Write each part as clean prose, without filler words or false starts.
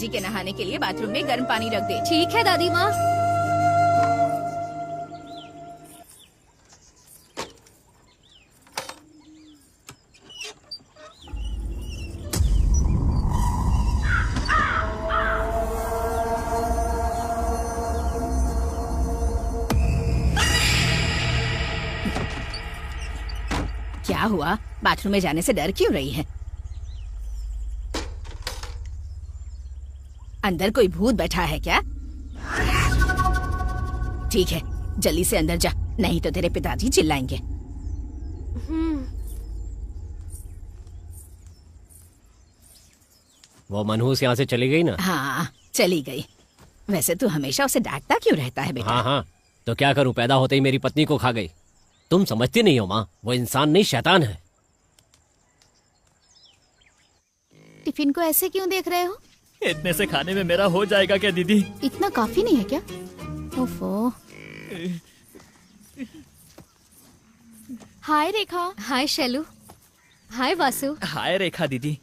पिताजी के नहाने के लिए बाथरूम में गर्म पानी रख दे। ठीक है दादी माँ। क्या हुआ? बाथरूम में जाने से डर क्यों रही है? अंदर कोई भूत बैठा है क्या? ठीक है, जल्दी से अंदर जा, नहीं तो तेरे पिताजी चिल्लाएंगे। वो मनहूस यहाँ से चली गई ना? हाँ, चली गई। वैसे तू हमेशा उसे डांटता क्यों रहता है बेटा? हाँ, तो क्या करूं, पैदा होते ही मेरी पत्नी को खा गई। तुम समझती नहीं हो माँ, वो इंसान नहीं शैतान है। टिफिन को ऐसे क्यों देख रहे हो? इतने से खाने में मेरा हो जाएगा क्या दीदी? इतना काफी नहीं है क्या? ओफो। हाय रेखा। हाय शैलू। हाय वासु। हाय रेखा दीदी।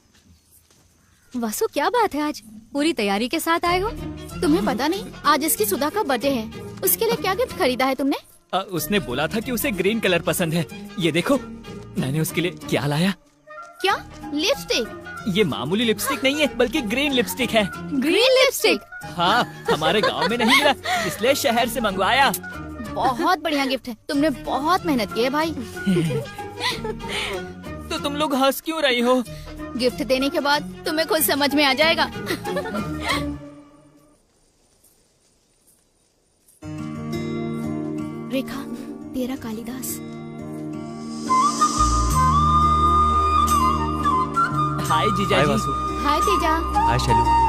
वासु, क्या बात है, आज पूरी तैयारी के साथ आए हो? तुम्हें पता नहीं, आज इसकी सुधा का बर्थडे है। उसके लिए क्या गिफ्ट खरीदा है तुमने? उसने बोला था कि उसे ग्रीन कलर पसंद है। ये देखो, मैंने उसके लिए क्या लाया। क्या? लिपस्टिक? ये मामूली लिपस्टिक नहीं है, बल्कि ग्रीन लिपस्टिक है। Green lipstick? हाँ, हमारे गांव में नहीं मिला, इसलिए शहर से मंगवाया। बहुत बढ़िया गिफ्ट है, तुमने बहुत मेहनत की है भाई। तो तुम लोग हंस क्यों रही हो? गिफ्ट देने के बाद तुम्हें खुद समझ में आ जाएगा। रेखा, तेरा कालिदास। हाय जीजा हाय जी। वासु। हाय तेजा। हाय शैलू।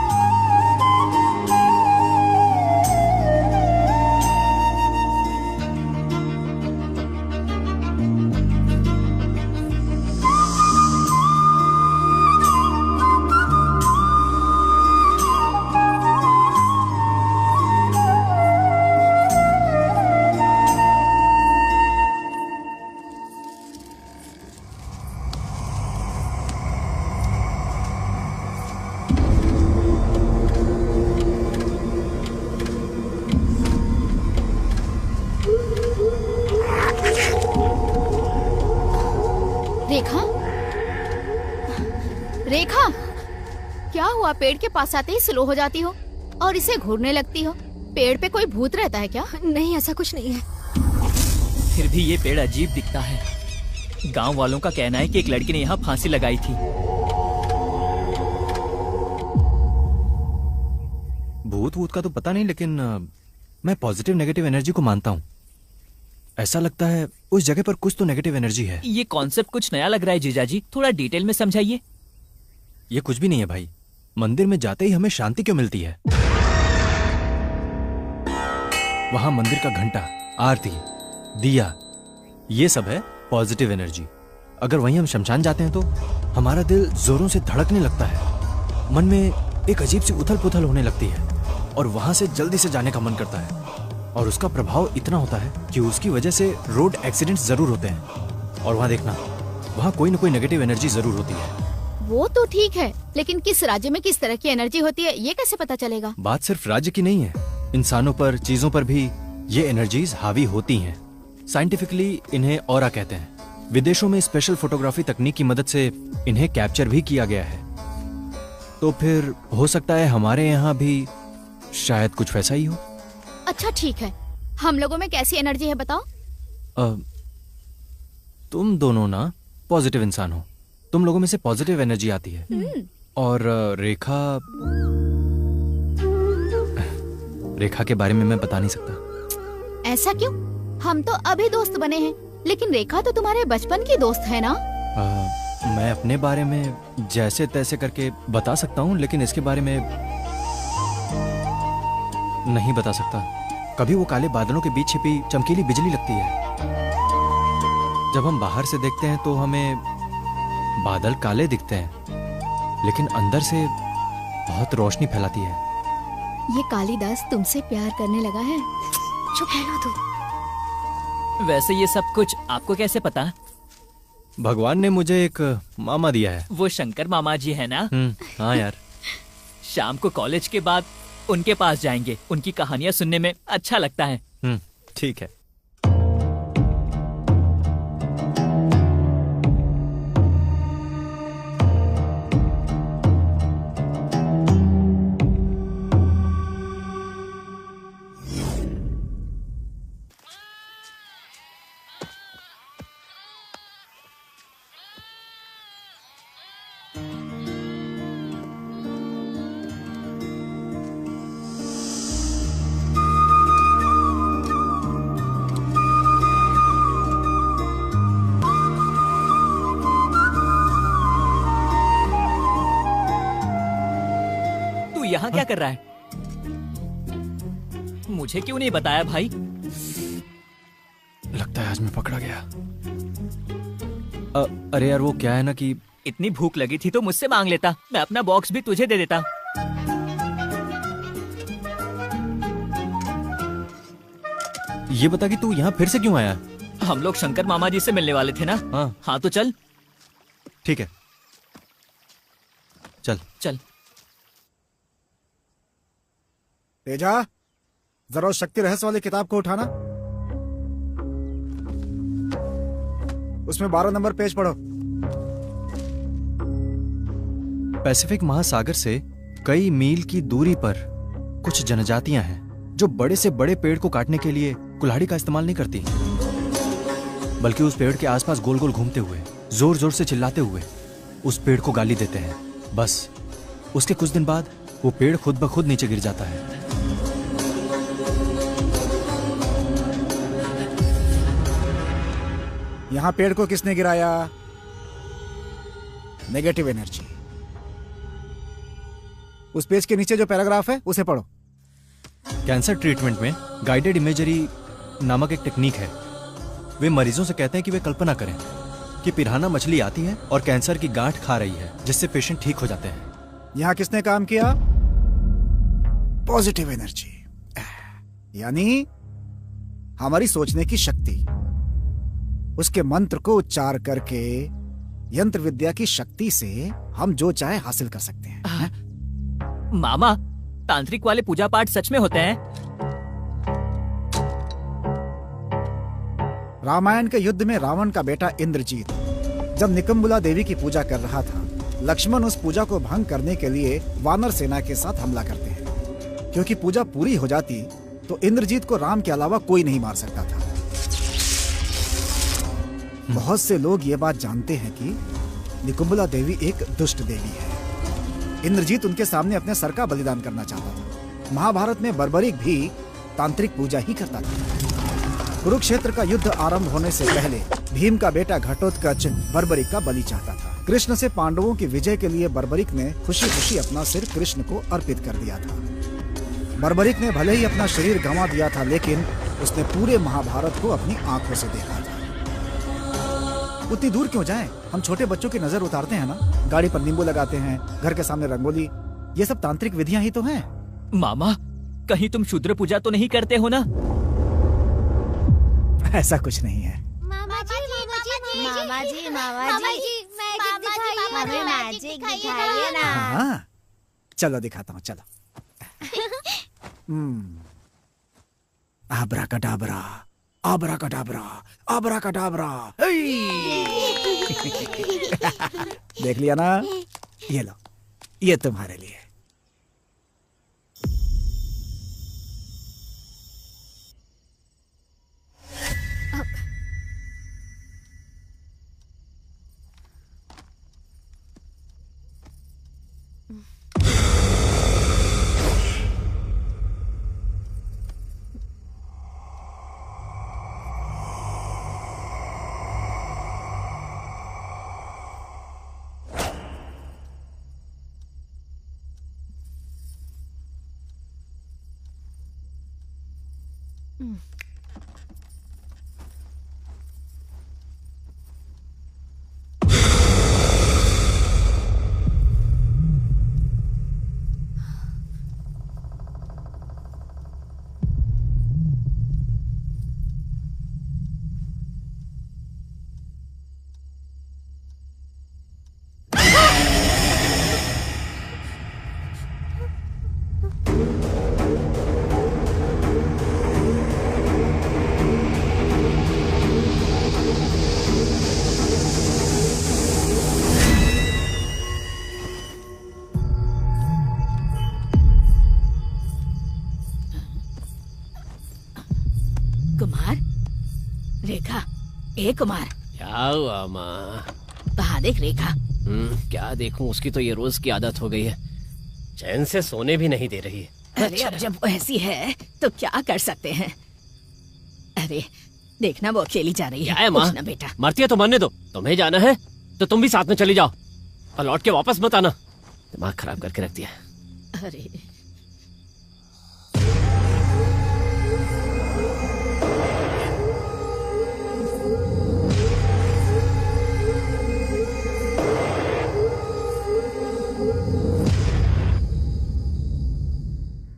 रेखा, रेखा, क्या हुआ? पेड़ के पास आते ही स्लो हो जाती हो और इसे घूरने लगती हो। पेड़ पे कोई भूत रहता है क्या? नहीं, ऐसा कुछ नहीं है। फिर भी ये पेड़ अजीब दिखता है। गांव वालों का कहना है कि एक लड़की ने यहाँ फांसी लगाई थी। भूत वूत का तो पता नहीं, लेकिन मैं पॉजिटिव नेगेटिव एनर्जी को मानता हूँ। ऐसा लगता है उस जगह पर कुछ तो नेगेटिव एनर्जी है। ये कॉन्सेप्ट कुछ नया लग रहा है जीजा जी, थोड़ा डिटेल में समझाइए। ये कुछ भी नहीं है भाई। मंदिर में जाते ही हमें शांति क्यों मिलती है? वहां मंदिर का घंटा, आरती, दिया, ये सब है पॉजिटिव एनर्जी। अगर वहीं हम शमशान जाते हैं तो हमारा दिल जोरों से धड़कने लगता है, मन में एक अजीब सी उथल पुथल होने लगती है और वहां से जल्दी से जाने का मन करता है। और उसका प्रभाव इतना होता है कि उसकी वजह से रोड एक्सीडेंट्स जरूर होते हैं। और वहां देखना, वहां कोई ना कोई नेगेटिव एनर्जी जरूर होती है। वो तो ठीक है, लेकिन किस राज्य में किस तरह की एनर्जी होती है ये कैसे पता चलेगा? बात सिर्फ राज्य की नहीं है, इंसानों पर, चीजों पर भी ये एनर्जीज हावी होती हैं। साइंटिफिकली इन्हें ऑरा कहते हैं। विदेशों में स्पेशल फोटोग्राफी तकनीक की मदद से इन्हें कैप्चर भी किया गया है। तो फिर हो सकता है हमारे यहाँ भी शायद कुछ वैसा ही हो। अच्छा ठीक है, हम लोगों में कैसी एनर्जी है बताओ? तुम दोनों ना पॉजिटिव इंसान हो, तुम लोगों में से पॉजिटिव एनर्जी आती है। और रेखा के बारे में मैं बता नहीं सकता। ऐसा क्यों? हम तो अभी दोस्त बने हैं, लेकिन रेखा तो तुम्हारे बचपन की दोस्त है ना? मैं अपने बारे में जैसे तैसे करके बता सकता हूँ, लेकिन इसके बारे में नहीं बता सकता। कभी वो काले बादलों के बीच छिपी चमकीली बिजली लगती है। जब हम बाहर से देखते हैं तो हमें बादल काले दिखते हैं, लेकिन अंदर से बहुत रोशनी फैलाती है। ये कालिदास तुमसे प्यार करने लगा है। चुप रहना तू। वैसे ये सब कुछ आपको कैसे पता? भगवान ने मुझे एक मामा दिया है। वो शंकर मामा जी है ना? हाँ यार। शाम को कॉलेज के बाद उनके पास जाएंगे। उनकी कहानियां सुनने में अच्छा लगता है। ठीक है। तू यहाँ क्या कर रहा है? मुझे क्यों नहीं बताया भाई? लगता है आज मैं पकड़ा गया। अरे यार वो क्या है ना कि इतनी भूख लगी थी तो मुझसे मांग लेता, मैं अपना बॉक्स भी तुझे दे देता। ये बता कि तू यहाँ फिर से क्यों आया? हम लोग शंकर मामा जी से मिलने वाले थे ना। हाँ तो चल। ठीक है, चल चल। तेजा, जरा उस शक्ति रहस्य वाली किताब को उठाना। उसमें 12 नंबर पेज पढ़ो। पैसिफिक महासागर से कई मील की दूरी पर कुछ जनजातियां हैं जो बड़े से बड़े पेड़ को काटने के लिए कुल्हाड़ी का इस्तेमाल नहीं करती, बल्कि उस पेड़ के आसपास गोल गोल घूमते हुए, जोर जोर से चिल्लाते हुए उस पेड़ को गाली देते हैं। बस उसके कुछ दिन बाद वो पेड़ खुद ब खुद नीचे गिर जाता है। यहां पेड़ को किसने गिराया? Negative energy. उस पेज के नीचे जो पैराग्राफ है उसे पढ़ो। कैंसर ट्रीटमेंट में गाइडेड इमेजरी नामक एक टेक्निक है। वे मरीजों से कहते हैं कि वे कल्पना करें कि पिरान्हा मछली आती है और कैंसर की गांठ खा रही है, जिससे पेशेंट ठीक हो जाते हैं। यहां किसने काम किया? पॉजिटिव एनर्जी, यानी हमारी सोचने की शक्ति। उसके मंत्र को उच्चार करके यंत्र विद्या की शक्ति से हम जो चाहे हासिल कर सकते हैं। मामा, तांत्रिक वाले पूजा पाठ सच में होते हैं? रामायण के युद्ध में रावण का बेटा इंद्रजीत जब निकम्बुला देवी की पूजा कर रहा था, लक्ष्मण उस पूजा को भंग करने के लिए वानर सेना के साथ हमला करते हैं। क्योंकि पूजा पूरी हो जाती तो इंद्रजीत को राम के अलावा कोई नहीं मार सकता था। बहुत से लोग ये बात जानते हैं कि निकुम्बला देवी एक दुष्ट देवी है। इंद्रजीत उनके सामने अपने सर का बलिदान करना चाहता था। महाभारत में बर्बरिक भी तांत्रिक पूजा ही करता था। कुरुक्षेत्र का युद्ध आरंभ होने से पहले भीम का बेटा घटोत्कच बर्बरिक का बलि चाहता था। कृष्ण से पांडवों की विजय के लिए बर्बरिक ने खुशी खुशी अपना सिर कृष्ण को अर्पित कर दिया था। बर्बरिक ने भले ही अपना शरीर गंवा दिया था, लेकिन उसने पूरे महाभारत को अपनी आंखों से देखा था। उतनी दूर क्यों जाएं? हम छोटे बच्चों की नजर उतारते हैं ना, गाड़ी पर नींबू लगाते हैं, घर के सामने रंगोली, ये सब तांत्रिक विधियां ही तो हैं। मामा, कहीं तुम शूद्र पूजा तो नहीं करते हो ना? ऐसा कुछ नहीं है। मामा जी, हमें मैजिक दिखाइए ना। हाँ, चलो दिखाता हूँ, चलो। आब्राकडाब्रा, आब्राकडाब्रा, आब्राकडाब्रा। देख लिया ना? ये लो, ये तुम्हारे लिए। कुमार, रेखा, ए कुमार, क्या हुआ माँ? वहाँ देख रेखा। क्या देखूं, उसकी तो ये रोज की आदत हो गई है, चैन से सोने भी नहीं दे रही है। अरे अब जब वो ऐसी है तो क्या कर सकते हैं। अरे देखना, वो अकेली जा रही क्या है। है माँ? कुछ ना बेटा, मरती है तो मरने दो, तुम्हें जाना है तो तुम भी साथ में चली जाओ और लौट के वापस मत आना। दिमाग खराब करके रख दिया। अरे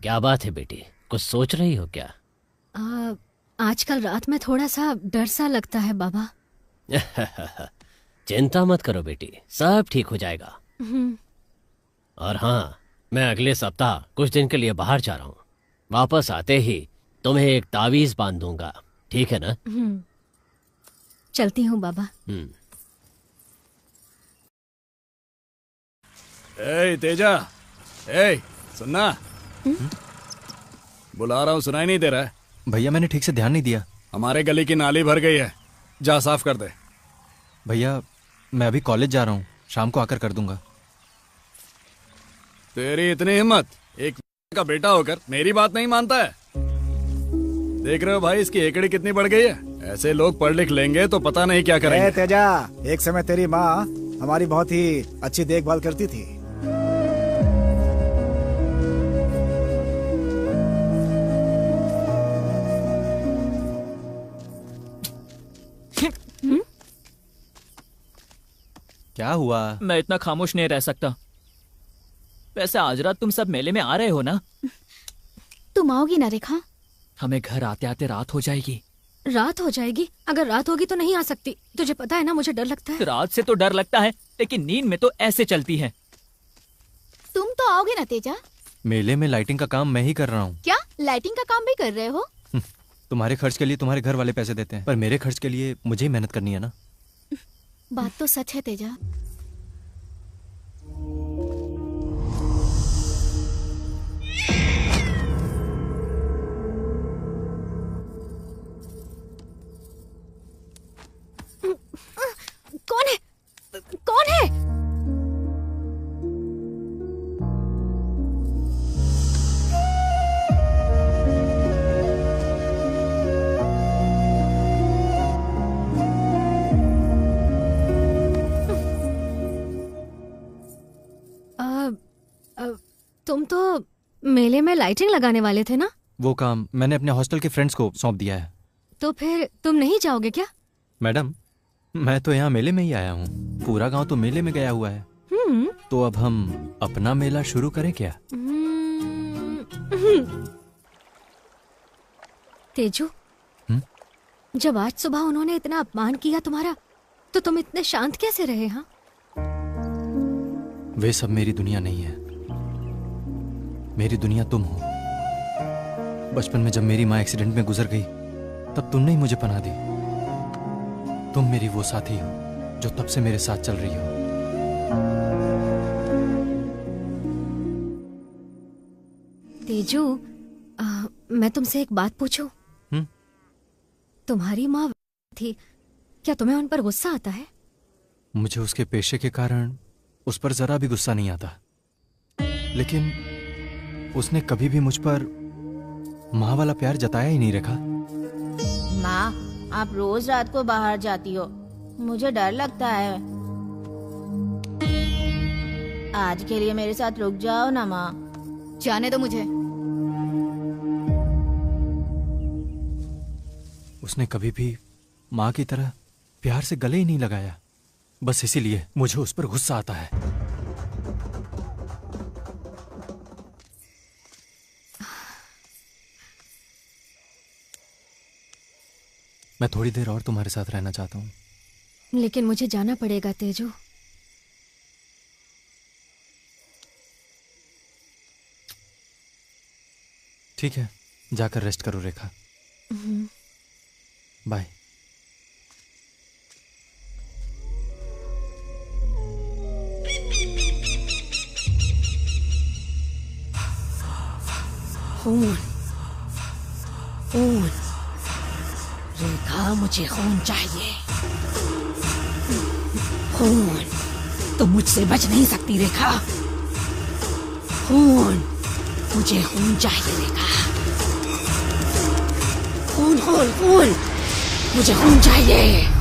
क्या बात है बेटी, कुछ सोच रही हो क्या? आजकल रात में थोड़ा सा डर सा लगता है बाबा। चिंता मत करो बेटी, सब ठीक हो जाएगा। और हाँ, मैं अगले सप्ताह कुछ दिन के लिए बाहर जा रहा हूँ। वापस आते ही तुम्हें एक तावीज बांध दूंगा, ठीक है ना? चलती हूँ बाबा। ए तेजा, ए सुनना, बुला रहा हूँ, सुनाई नहीं दे रहा है? भैया मैंने ठीक से ध्यान नहीं दिया। हमारे गली की नाली भर गई है, जा साफ कर दे। भैया मैं अभी कॉलेज जा रहा हूँ, शाम को आकर कर दूंगा। तेरी इतनी हिम्मत, एक का बेटा होकर मेरी बात नहीं मानता है? देख रहे हो भाई, इसकी एकड़ी कितनी बढ़ गई है। ऐसे लोग पढ़ लिख लेंगे तो पता नहीं क्या करेंगे। तेजा, एक समय तेरी माँ हमारी बहुत ही अच्छी देखभाल करती थी। क्या हुआ? मैं इतना खामोश नहीं रह सकता। वैसे आज रात तुम सब मेले में आ रहे हो ना? तुम आओगी ना रेखा? हमें घर आते आते रात हो जाएगी। रात हो जाएगी? अगर रात होगी तो नहीं आ सकती। तुझे पता है ना, मुझे डर लगता है। रात से तो डर लगता है, लेकिन नींद में तो ऐसे चलती है। तुम तो आओगे ना तेजा? मेले में लाइटिंग का काम मैं ही कर रहा हूँ। क्या लाइटिंग का काम भी कर रहे हो? तुम्हारे खर्च के लिए तुम्हारे घर वाले पैसे देते हैं, पर मेरे खर्च के लिए मुझे ही मेहनत करनी है ना। बात तो सच है तेजा। कौन है? कौन है? तुम तो मेले में लाइटिंग लगाने वाले थे ना? वो काम मैंने अपने हॉस्टल के फ्रेंड्स को सौंप दिया है। तो फिर तुम नहीं जाओगे क्या? मैडम, मैं तो यहाँ मेले में ही आया हूँ, पूरा गांव तो मेले में गया हुआ है। तो अब हम अपना मेला शुरू करें क्या? तेजू, जब आज सुबह उन्होंने इतना अपमान किया तुम्हारा, तो तुम इतने शांत कैसे रहे? हाँ, वे सब मेरी दुनिया नहीं है। मेरी दुनिया तुम हो। बचपन में जब मेरी माँ एक्सीडेंट में गुजर गई, तब तुमने ही मुझे पनाह दी। तुम मेरी वो साथी हो जो तब से मेरे साथ चल रही हो। तेजू, मैं तुमसे एक बात पूछूं? तुम्हारी माँ थी, क्या तुम्हें उन पर गुस्सा आता है? मुझे उसके पेशे के कारण उस पर जरा भी गुस्सा नहीं आता, लेकिन उसने कभी भी मुझ पर माँ वाला प्यार जताया ही नहीं। रखा माँ, आप रोज रात को बाहर जाती हो, मुझे डर लगता है। आज के लिए मेरे साथ रुक जाओ ना माँ। जाने दो मुझे। उसने कभी भी माँ की तरह प्यार से गले ही नहीं लगाया, बस इसीलिए मुझे उस पर गुस्सा आता है। मैं थोड़ी देर और तुम्हारे साथ रहना चाहता हूँ। लेकिन मुझे जाना पड़ेगा तेजू। ठीक है, जाकर रेस्ट करो रेखा। बाय। ओन, ओन, हाँ, मुझे खून चाहिए। खून। तुम मुझसे बच नहीं सकती रेखा। खून। मुझे खून चाहिए रेखा। खून खून खून। मुझे खून चाहिए।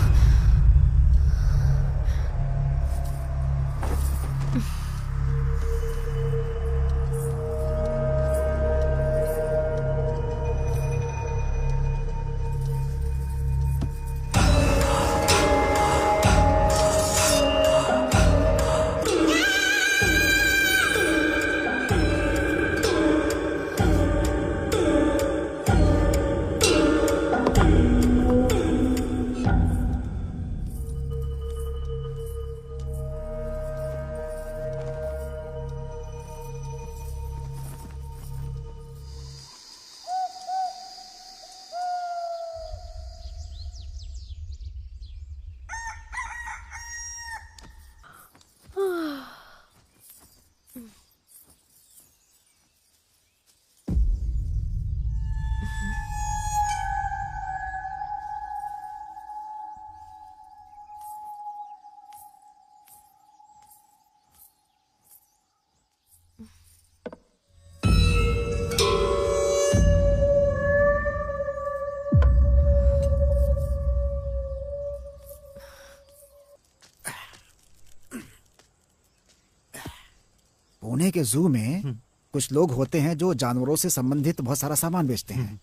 पुणे के जू में कुछ लोग होते हैं जो जानवरों से संबंधित बहुत सारा सामान बेचते हैं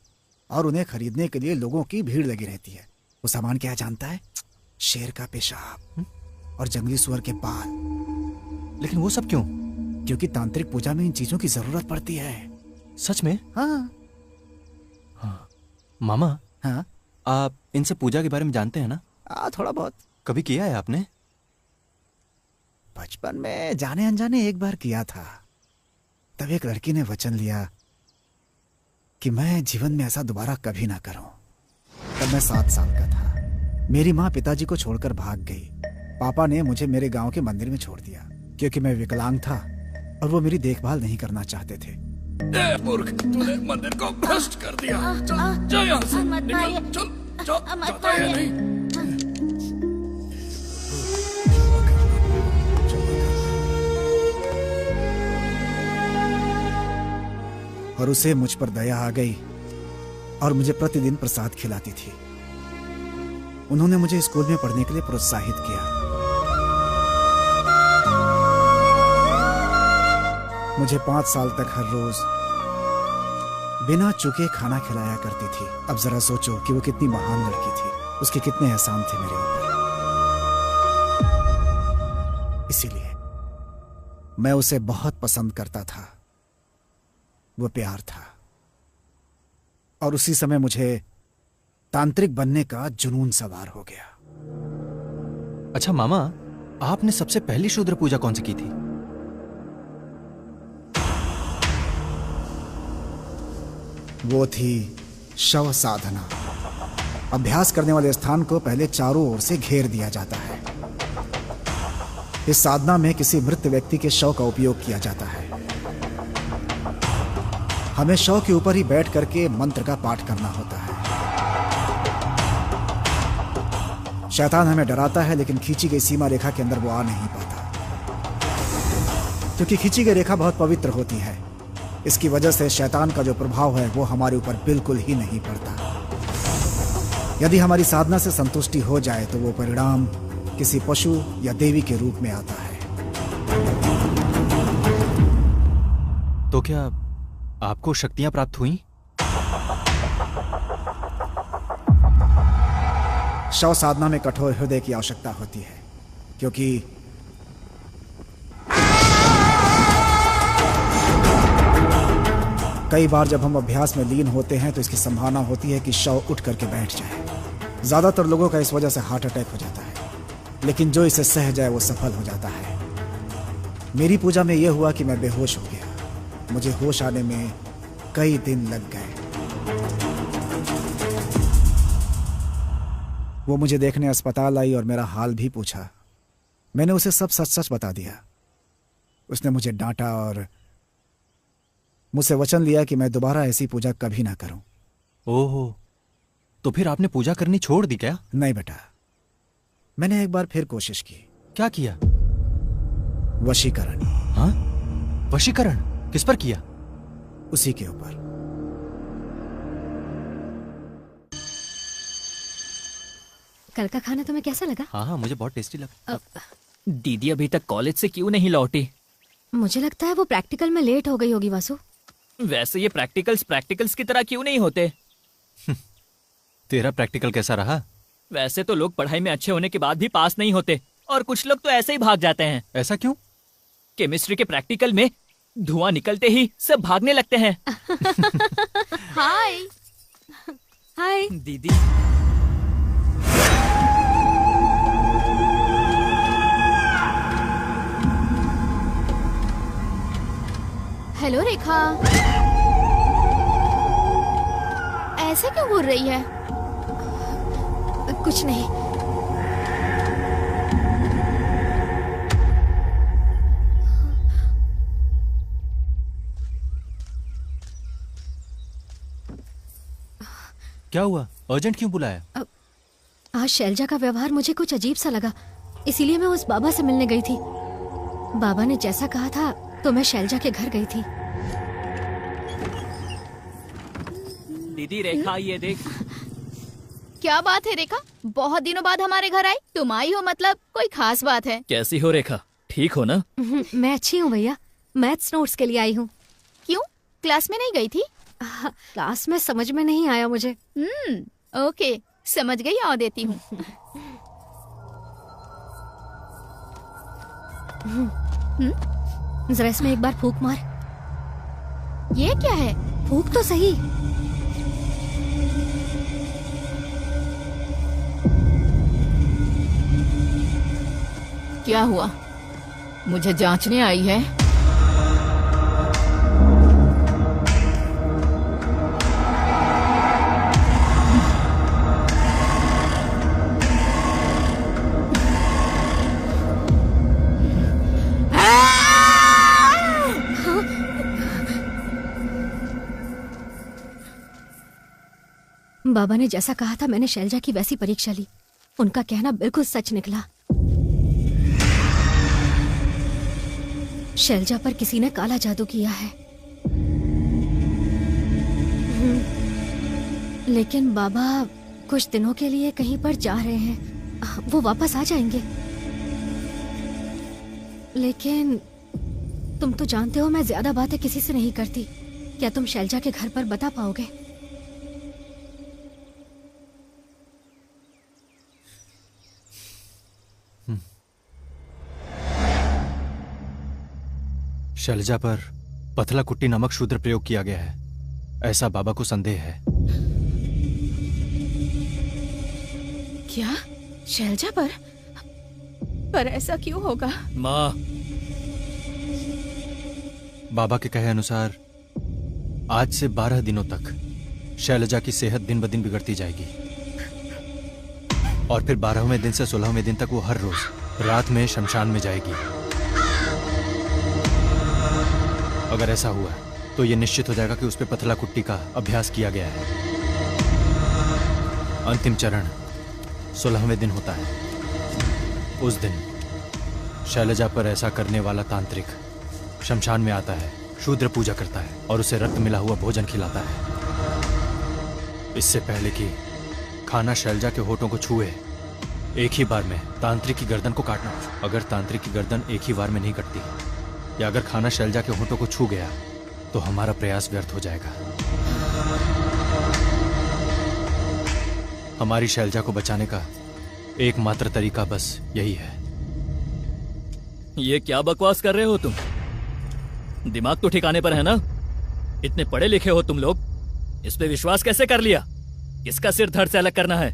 और उन्हें खरीदने के लिए लोगों की भीड़ लगी रहती है। वो सामान क्या जानता है? शेर का पेशाब और जंगली सुअर के बाल। लेकिन वो सब क्यों? क्योंकि तांत्रिक पूजा में इन चीजों की जरूरत पड़ती है। सच में? हाँ। मामा, हाँ, आप इनसे पूजा के बारे में जानते हैं ना? थोड़ा बहुत। कभी किया है आपने? बचपन में जाने अनजाने एक बार किया था। तब एक लड़की ने वचन लिया कि मैं जीवन में ऐसा दोबारा कभी ना करूं। तब मैं 7 साल का था। मेरी माँ पिताजी को छोड़कर भाग गई। पापा ने मुझे मेरे गांव के मंदिर में छोड़ दिया क्योंकि मैं विकलांग था और वो मेरी देखभाल नहीं करना चाहते थे। मूर्ख, तूने मंदिर को भ्रष्ट कर दिया। चल, जा यहाँ से, निकल, चल, जाता है नहीं। और उसे मुझ पर दया आ गई और मुझे प्रतिदिन प्रसाद खिलाती थी। उन्होंने मुझे स्कूल में पढ़ने के लिए प्रोत्साहित किया। मुझे 5 साल तक हर रोज बिना चुके खाना खिलाया करती थी। अब जरा सोचो कि वो कितनी महान लड़की थी, उसके कितने एहसान थे मेरे ऊपर। इसीलिए मैं उसे बहुत पसंद करता था। वो प्यार था और उसी समय मुझे तांत्रिक बनने का जुनून सवार हो गया। अच्छा मामा, आपने सबसे पहली शूद्र पूजा कौन सी की थी? वो थी शव साधना। अभ्यास करने वाले स्थान को पहले चारों ओर से घेर दिया जाता है। इस साधना में किसी मृत व्यक्ति के शव का उपयोग किया जाता है। हमें शव के ऊपर ही बैठ करके मंत्र का पाठ करना होता है। शैतान हमें डराता है लेकिन खींची गई सीमा रेखा के अंदर वो आ नहीं पाता, क्योंकि खींची गई रेखा बहुत पवित्र होती है। इसकी वजह से शैतान का जो प्रभाव है वो हमारे ऊपर बिल्कुल ही नहीं पड़ता। यदि हमारी साधना से संतुष्टि हो जाए तो वो परिणाम किसी पशु या देवी के रूप में आता है। तो क्या आपको शक्तियां प्राप्त हुई? शव साधना में कठोर हृदय की आवश्यकता होती है, क्योंकि कई बार जब हम अभ्यास में लीन होते हैं तो इसकी संभावना होती है कि शव उठ करके बैठ जाए। ज्यादातर लोगों का इस वजह से हार्ट अटैक हो जाता है, लेकिन जो इसे सह जाए वो सफल हो जाता है। मेरी पूजा में यह हुआ कि मैं बेहोश हो गया। मुझे होश आने में कई दिन लग गए। वो मुझे देखने अस्पताल आई और मेरा हाल भी पूछा। मैंने उसे सब सच सच बता दिया। उसने मुझे डांटा और मुझसे वचन लिया कि मैं दोबारा ऐसी पूजा कभी ना करूं। ओहो, तो फिर आपने पूजा करनी छोड़ दी क्या? नहीं बेटा, मैंने एक बार फिर कोशिश की। क्या किया? वशीकरण। हाँ? वशीकरण किस पर किया? उसी के ऊपर। कल का खाना तुम्हें कैसा लगा? हाँ हाँ, मुझे बहुत टेस्टी लगा। दीदी अभी तक कॉलेज से क्यों नहीं लौटी? मुझे लगता है वो प्रैक्टिकल में लेट हो गई होगी वासु। वैसे ये प्रैक्टिकल्स की तरह क्यों नहीं होते? तेरा प्रैक्टिकल कैसा रहा? वैसे तो लोग पढ़ाई में अच्छे होने के बाद भी पास नहीं होते, और कुछ लोग तो ऐसे ही भाग जाते हैं। ऐसा क्यों? केमिस्ट्री के प्रैक्टिकल में धुआं निकलते ही सब भागने लगते हैं। हाय। हाय दीदी। हेलो रेखा। ऐसे क्यों घूर रही है? कुछ नहीं। क्या हुआ? अर्जेंट क्यों बुलाया? आज शैलजा का व्यवहार मुझे कुछ अजीब सा लगा, इसीलिए मैं उस बाबा से मिलने गई थी। बाबा ने जैसा कहा था तो मैं शैलजा के घर गई थी। दीदी रेखा, ये देख। क्या बात है रेखा? बहुत दिनों बाद हमारे घर आई। तुम आई हो मतलब कोई खास बात है? कैसी हो रेखा? ठीक हो ना? मैं अच्छी हूँ भैया, मैथ्स नोट्स के लिए आई हूँ। क्यों, क्लास में नहीं गई थी? क्लास में समझ में नहीं आया मुझे। ओके, समझ गई, आओ देती हूँ। जरा इसमें एक बार फूंक मार। ये क्या है? फूंक तो सही। क्या हुआ? मुझे जांचने आई है? बाबा ने जैसा कहा था मैंने शैलजा की वैसी परीक्षा ली। उनका कहना बिल्कुल सच निकला। शैलजा पर किसी ने काला जादू किया है। लेकिन बाबा कुछ दिनों के लिए कहीं पर जा रहे हैं, वो वापस आ जाएंगे। लेकिन तुम तो जानते हो मैं ज्यादा बातें किसी से नहीं करती। क्या तुम शैलजा के घर पर बता पाओगे? शैलजा पर पथला कुट्टी नामक शूद्र प्रयोग किया गया है, ऐसा बाबा को संदेह है। क्या? शैलजा पर? पर ऐसा क्यों होगा? माँ, बाबा के कहे अनुसार आज से 12 दिनों तक शैलजा की सेहत दिन ब दिन बिगड़ती जाएगी, और फिर 12वें दिन से 16वें दिन तक वो हर रोज रात में शमशान में जाएगी। अगर ऐसा हुआ तो यह निश्चित हो जाएगा कि उस पर पथला कुट्टी का अभ्यास किया गया है। अंतिम चरण 16वें दिन होता है। उस दिन शैलजा पर ऐसा करने वाला तांत्रिक शमशान में आता है, शूद्र पूजा करता है और उसे रक्त मिला हुआ भोजन खिलाता है। इससे पहले कि खाना शैलजा के होठों को छुए, एक ही बार में तांत्रिक की गर्दन को काटना। अगर तांत्रिक की गर्दन एक ही बार में नहीं कटती, या अगर खाना शैलजा के होठों को छू गया, तो हमारा प्रयास व्यर्थ हो जाएगा। हमारी शैलजा को बचाने का एकमात्र तरीका बस यही है। ये क्या बकवास कर रहे हो तुम? दिमाग तो ठिकाने पर है ना? इतने पढ़े लिखे हो तुम लोग, इस पे विश्वास कैसे कर लिया? किसका सिर धड़ से अलग करना है?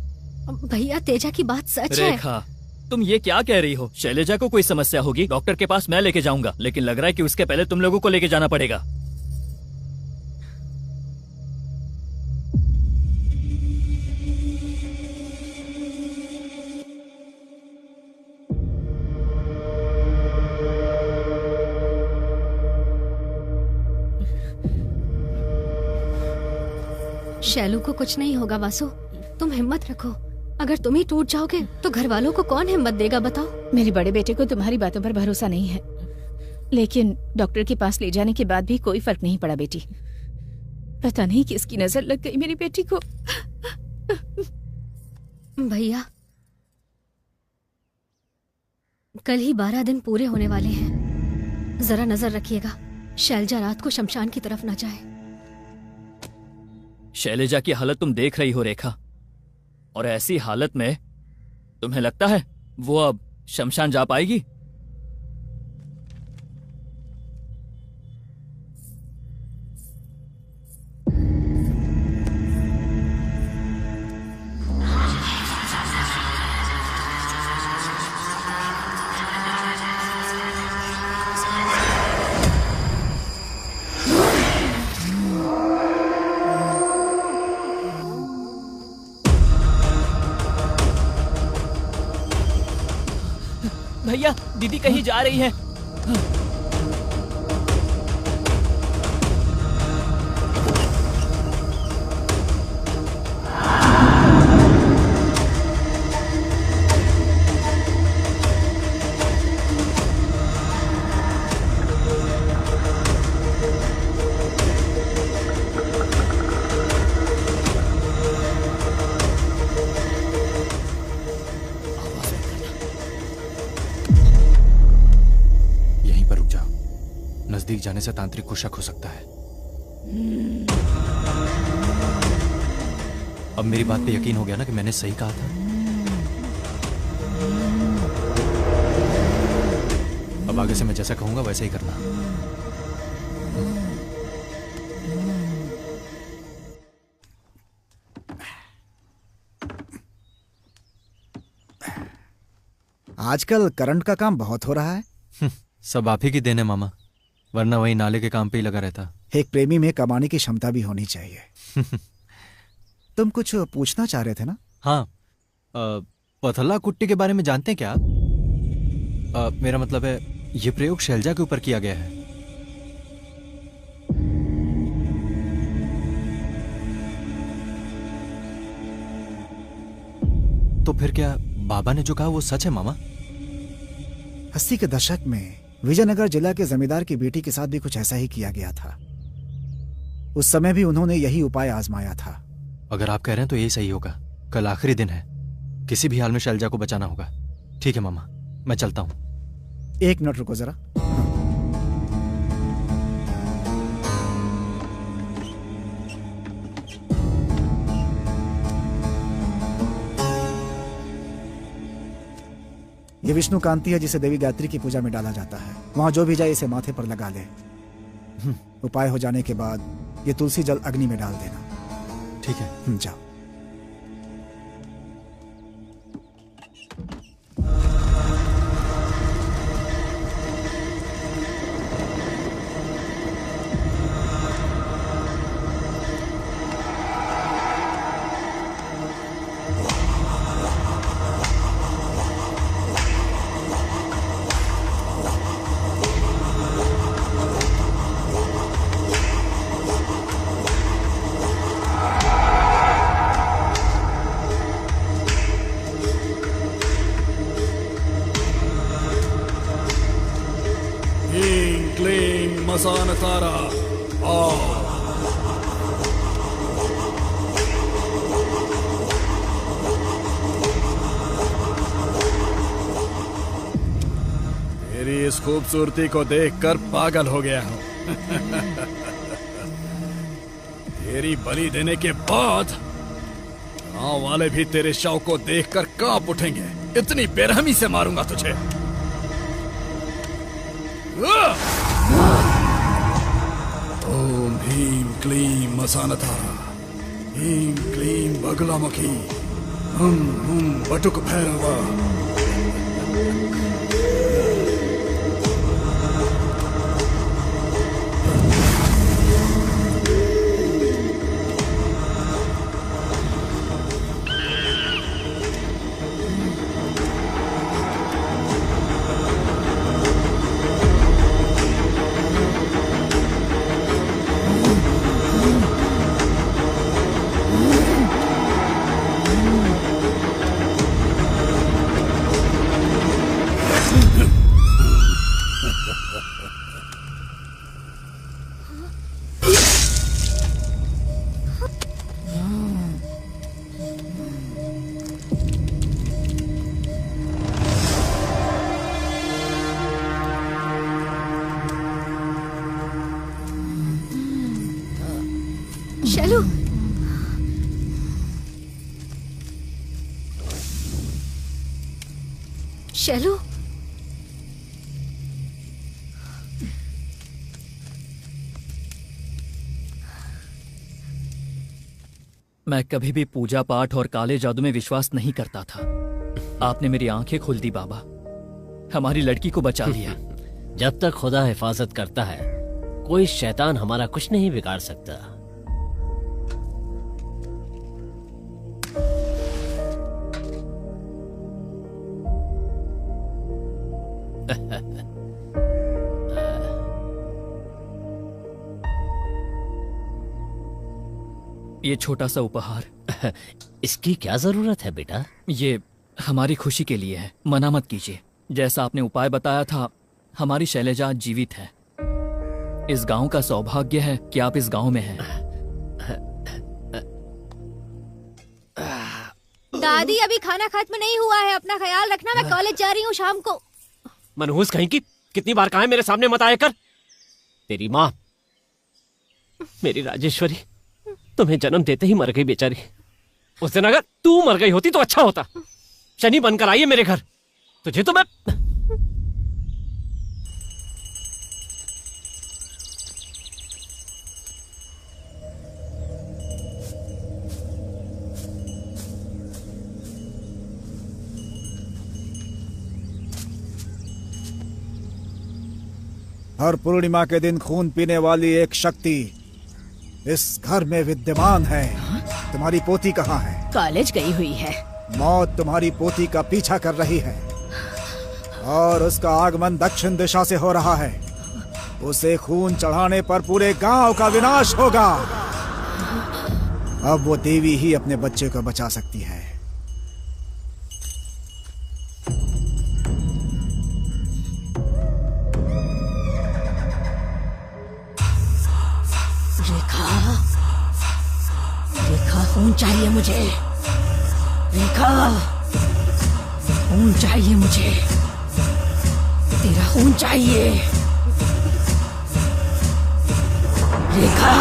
भैया तेजा की बात सच है। रेखा, तुम ये क्या कह रही हो? शैलजा को कोई समस्या होगी, डॉक्टर के पास मैं लेके जाऊंगा, लेकिन लग रहा है कि उसके पहले तुम लोगों को लेके जाना पड़ेगा। शैलू को कुछ नहीं होगा वासु, तुम हिम्मत रखो। अगर तुम ही टूट जाओगे तो घर वालों को कौन हिम्मत देगा बताओ। मेरे बड़े बेटे को तुम्हारी बातों पर भरोसा नहीं है, लेकिन डॉक्टर के पास ले जाने के बाद भी कोई फर्क नहीं पड़ा बेटी। पता नहीं किसकी नजर लग गई मेरी बेटी को। भैया, कल ही 12 दिन पूरे होने वाले हैं। जरा नजर रखिएगा, शैलजा रात को शमशान की तरफ न जाए। शैलजा की हालत तुम देख रही हो रेखा, और ऐसी हालत में तुम्हें लगता है वो अब शमशान जा पाएगी? भैया, दीदी कहीं जा रही है। नजदीक जाने से तांत्रिक को शक हो सकता है। अब मेरी बात पे यकीन हो गया ना कि मैंने सही कहा था? अब आगे से मैं जैसा कहूंगा वैसे ही करना। आजकल करंट का काम बहुत हो रहा है। सब आप ही की देन है मामा, वरना वही नाले के काम पे ही लगा रहता। एक प्रेमी में कमाने की क्षमता भी होनी चाहिए। तुम कुछ पूछना चाह रहे थे ना? हाँ, पथला कुट्टी के बारे में जानते हैं क्या आप? मेरा मतलब है ये प्रयोग शैलजा के ऊपर किया गया है। तो फिर क्या बाबा ने जो कहा वो सच है मामा? 80 के दशक में विजयनगर जिला के जमींदार की बेटी के साथ भी कुछ ऐसा ही किया गया था। उस समय भी उन्होंने यही उपाय आजमाया था। अगर आप कह रहे हैं तो यही सही होगा। कल आखिरी दिन है, किसी भी हाल में शैलजा को बचाना होगा। ठीक है मामा, मैं चलता हूं। 1 मिनट रुको जरा। ये विष्णु कांति है जिसे देवी गायत्री की पूजा में डाला जाता है। वहां जो भी जाए इसे माथे पर लगा ले। उपाय हो जाने के बाद ये तुलसी जल अग्नि में डाल देना। ठीक है, जाओ। मसान तारा आओ। तेरी इस खूबसूरती को देखकर पागल हो गया हूं। तेरी बलि देने के बाद गांव वाले भी तेरे शव को देखकर कांप उठेंगे। इतनी बेरहमी से मारूंगा तुझे। ओम ह्रीं क्लीं मसानतारा, ह्रीं क्लीं बगलामुखी, हुम हुम बटुक भैरवा। शैलू, शैलू, मैं कभी भी पूजा पाठ और काले जादू में विश्वास नहीं करता था। आपने मेरी आंखें खोल दी बाबा, हमारी लड़की को बचा लिया। जब तक खुदा हिफाजत करता है, कोई शैतान हमारा कुछ नहीं बिगाड़ सकता। ये छोटा सा उपहार। इसकी क्या जरूरत है बेटा? ये हमारी खुशी के लिए है, मना मत कीजिए। जैसा आपने उपाय बताया था, हमारी शैलजा आज जीवित है। इस गांव का सौभाग्य है कि आप इस गांव में हैं। दादी अभी खाना खत्म नहीं हुआ है, अपना ख्याल रखना। मैं कॉलेज जा रही हूँ शाम को। मनहूस कहीं की, कितनी बार कहा है मेरे सामने मत आया कर। तेरी माँ, मेरी राजेश्वरी, तुम्हें जन्म देते ही मर गई बेचारी। उस दिन अगर तू मर गई होती तो अच्छा होता। शनि बनकर आई है मेरे घर, तुझे तो मैं... हर पूर्णिमा के दिन खून पीने वाली एक शक्ति इस घर में विद्यमान है। तुम्हारी पोती कहाँ है? कॉलेज गई हुई है। मौत तुम्हारी पोती का पीछा कर रही है और उसका आगमन दक्षिण दिशा से हो रहा है। उसे खून चढ़ाने पर पूरे गांव का विनाश होगा। अब वो देवी ही अपने बच्चे को बचा सकती है। रेखा, खून चाहिए मुझे। रेखा, खून चाहिए मुझे। तेरा खून चाहिए रेखा।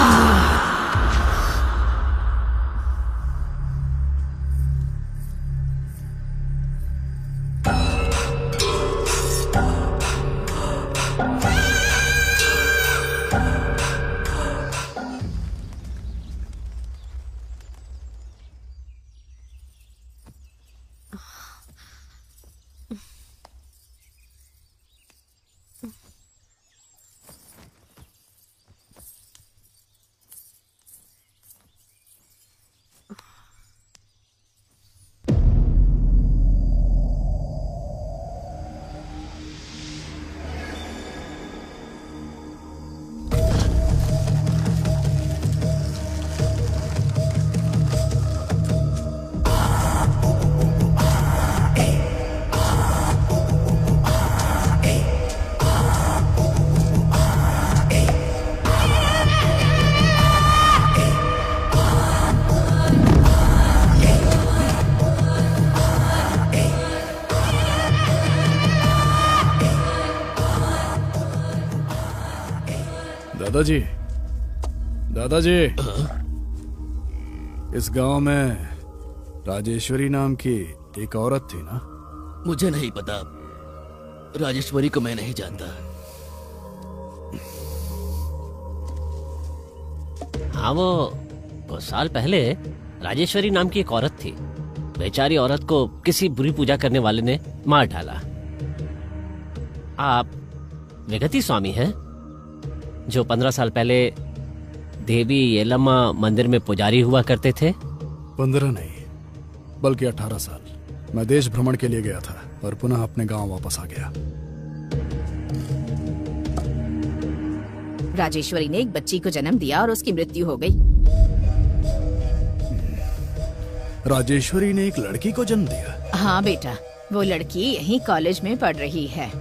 दादाजी, दादाजी, इस गांव में राजेश्वरी नाम की एक औरत थी ना? मुझे नहीं पता, राजेश्वरी को मैं नहीं जानता। हाँ, वो कुछ साल पहले राजेश्वरी नाम की एक औरत थी। बेचारी औरत को किसी बुरी पूजा करने वाले ने मार डाला। आप विगति स्वामी हैं, जो 15 साल पहले देवी येलम्मा मंदिर में पुजारी हुआ करते थे? 15 नहीं, बल्कि 18 साल। मैं देश भ्रमण के लिए गया था और पुनः अपने गांव वापस आ गया। राजेश्वरी ने एक बच्ची को जन्म दिया और उसकी मृत्यु हो गई। राजेश्वरी ने एक लड़की को जन्म दिया? हाँ बेटा, वो लड़की यहीं कॉलेज में पढ़ रही है।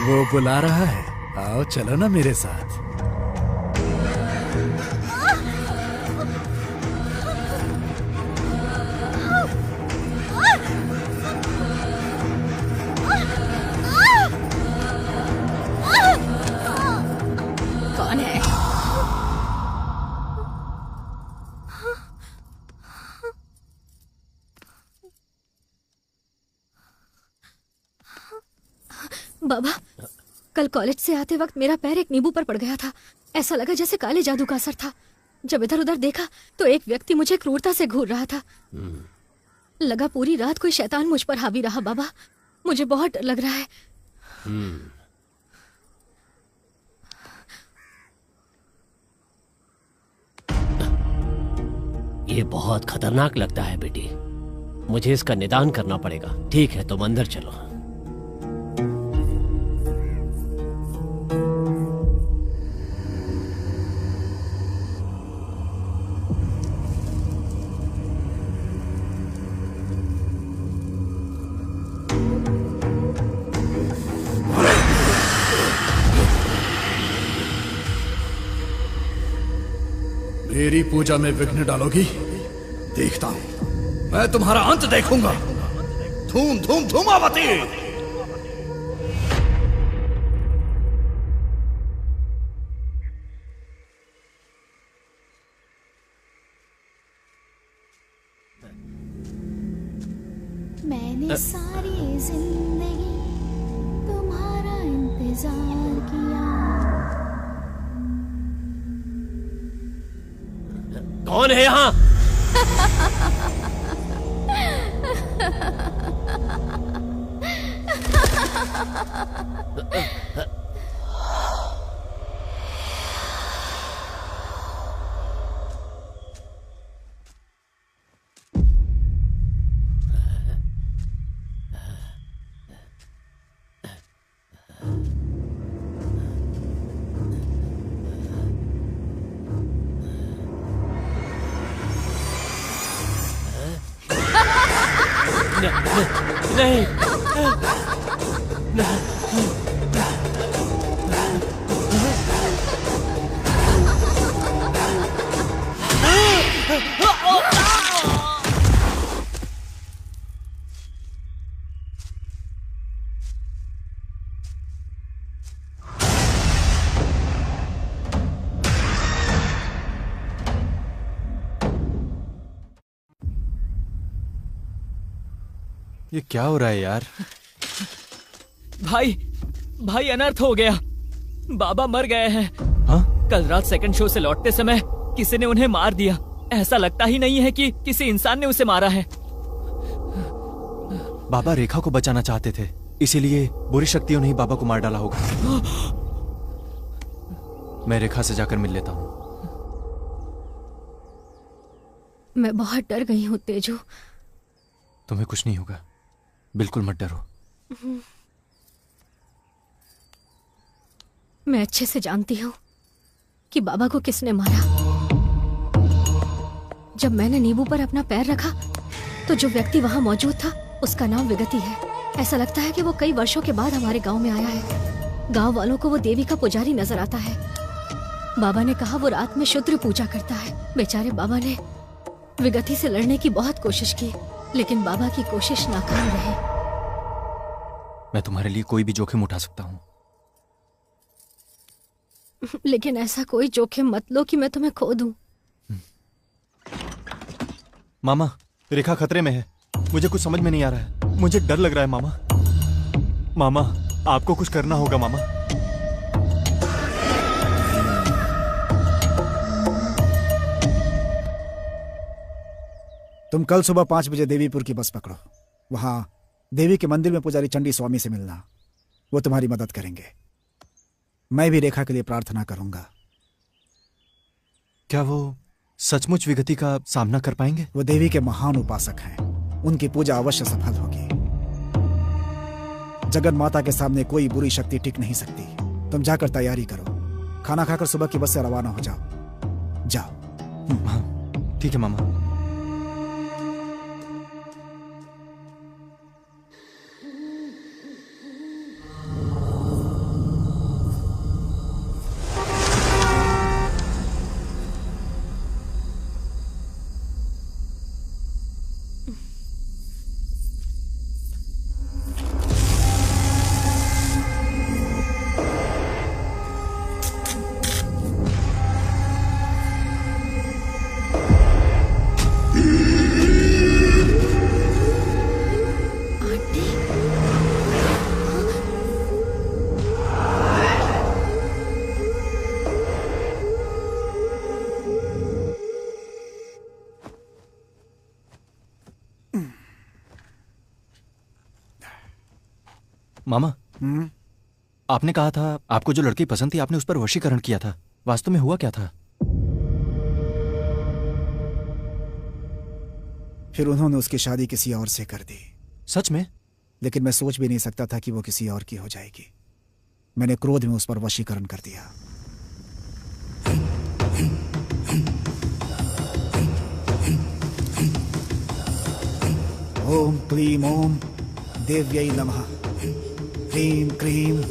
वो बुला रहा है, आओ चलो ना मेरे साथ। कौन है? बाबा, कल कॉलेज से आते वक्त मेरा पैर एक नींबू पर पड़ गया था। ऐसा लगा जैसे काले जादू का असर था। जब इधर उधर देखा तो एक व्यक्ति मुझे क्रूरता से घूर रहा था। लगा पूरी रात कोई शैतान मुझ पर हावी रहा। बाबा, मुझे बहुत डर लग रहा है। ये बहुत खतरनाक लगता है बेटी, मुझे इसका निदान करना पड़ेगा। ठीक है, तुम अंदर चलो। मेरी पूजा में विघ्न डालोगी? देखता हूं, मैं तुम्हारा अंत देखूंगा। धूम धूम धूमावती। मैंने सारी जिंदगी तुम्हारा इंतजार किया। कौन है यहाँ? नहीं, ये क्या हो रहा है यार? भाई अनर्थ हो गया। बाबा मर गए हैं। हाँ? कल रात सेकंड शो से लौटते समय किसी ने उन्हें मार दिया। ऐसा लगता ही नहीं है कि किसी इंसान ने उसे मारा है। बाबा रेखा को बचाना चाहते थे, इसीलिए बुरी शक्तियों ने ही बाबा को मार डाला होगा। मैं रेखा से जाकर मिल लेता हूँ। मैं बहुत डर गई हूँ तेजू। तुम्हें कुछ नहीं होगा, बिल्कुल मत डरो। मैं अच्छे से जानती हूँ कि बाबा को किसने मारा। जब मैंने नींबू पर अपना पैर रखा तो जो व्यक्ति वहां मौजूद था उसका नाम विगति है। ऐसा लगता है कि वो कई वर्षों के बाद हमारे गांव में आया है। गांव वालों को वो देवी का पुजारी नजर आता है। बाबा ने कहा वो रात में शुद्र पूजा करता है। बेचारे बाबा ने विगति से लड़ने की बहुत कोशिश की, लेकिन बाबा की कोशिश नाकाम रही। मैं तुम्हारे लिए कोई भी जोखिम उठा सकता हूँ, लेकिन ऐसा कोई जोखिम मत लो कि मैं तुम्हें खो दूं। मामा, रेखा खतरे में है। मुझे कुछ समझ में नहीं आ रहा है। मुझे डर लग रहा है मामा। मामा, आपको कुछ करना होगा मामा। तुम कल सुबह 5 बजे देवीपुर की बस पकड़ो। वहां देवी के मंदिर में पुजारी चंडी स्वामी से मिलना, वो तुम्हारी मदद करेंगे। मैं भी रेखा के लिए प्रार्थना करूंगा। क्या वो सचमुच विगति का सामना कर पाएंगे? वो देवी के महान उपासक हैं, उनकी पूजा अवश्य सफल होगी। जगन माता के सामने कोई बुरी शक्ति टिक नहीं सकती। तुम जाकर तैयारी करो, खाना खाकर सुबह की बस से रवाना हो जाओ। जाओ। हाँ, ठीक है मामा। मामा, आपने कहा था आपको जो लड़की पसंद थी आपने उस पर वशीकरण किया था, वास्तव में हुआ क्या था? फिर उन्होंने उसकी शादी किसी और से कर दी। सच में? लेकिन मैं सोच भी नहीं सकता था कि वो किसी और की हो जाएगी। मैंने क्रोध में उस पर वशीकरण कर दिया। ओम क्लीम ओम देव्यै नमः। क्लीम क्लीम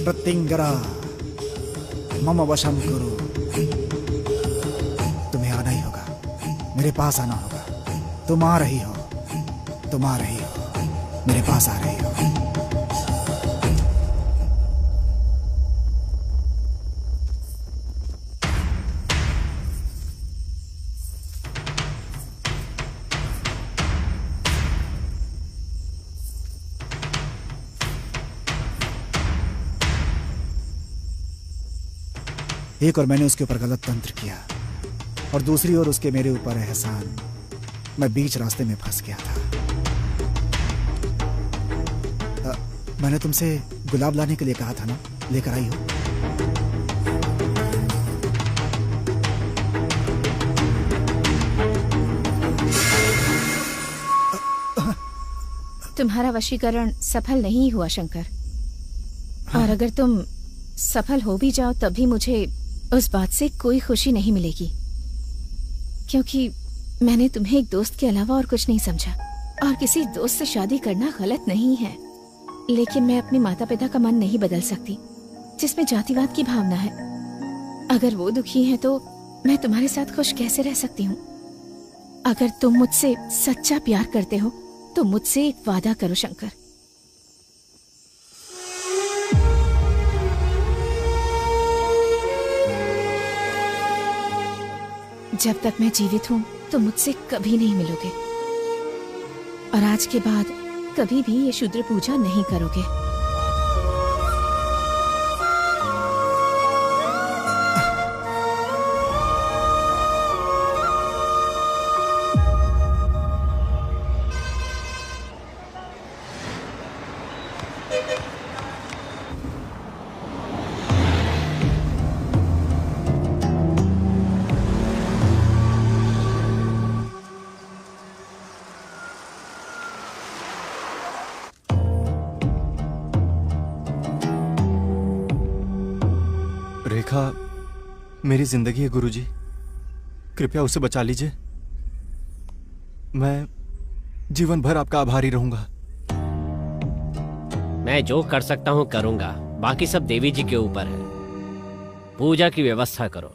प्रत्यंगरा मम वशम करो। तुम्हें आना ही होगा, मेरे पास आना होगा। तुम आ रही हो, तुम आ रही हो, मेरे पास आ रही हो। एक और मैंने उसके ऊपर गलत तंत्र किया और दूसरी ओर उसके मेरे ऊपर एहसान। मैं बीच रास्ते में फंस गया था। मैंने तुमसे गुलाब लाने के लिए कहा था ना, लेकर आई हो? तुम्हारा वशीकरण सफल नहीं हुआ शंकर। और अगर तुम सफल हो भी जाओ तब भी मुझे उस बात से कोई खुशी नहीं मिलेगी, क्योंकि मैंने तुम्हें एक दोस्त के अलावा और कुछ नहीं समझा। और किसी दोस्त से शादी करना गलत नहीं है, लेकिन मैं अपने माता पिता का मन नहीं बदल सकती, जिसमें जातिवाद की भावना है। अगर वो दुखी हैं तो मैं तुम्हारे साथ खुश कैसे रह सकती हूँ? अगर तुम मुझसे सच्चा प्यार करते हो तो मुझसे एक वादा करो शंकर। जब तक मैं जीवित हूँ तो मुझसे कभी नहीं मिलोगे, और आज के बाद कभी भी ये शूद्र पूजा नहीं करोगे। रेखा मेरी जिंदगी है गुरुजी, कृपया उसे बचा लीजिए। मैं जीवन भर आपका आभारी रहूंगा। मैं जो कर सकता हूँ करूंगा, बाकी सब देवी जी के ऊपर है। पूजा की व्यवस्था करो।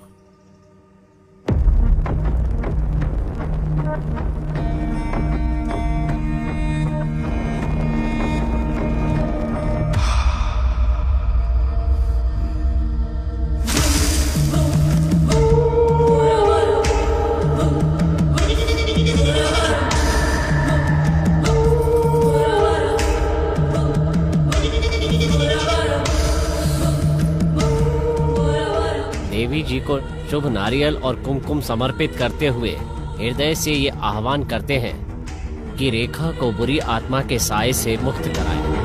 देवी जी को शुभ नारियल और कुमकुम समर्पित करते हुए हृदय से ये आह्वान करते हैं कि रेखा को बुरी आत्मा के साए से मुक्त कराएं।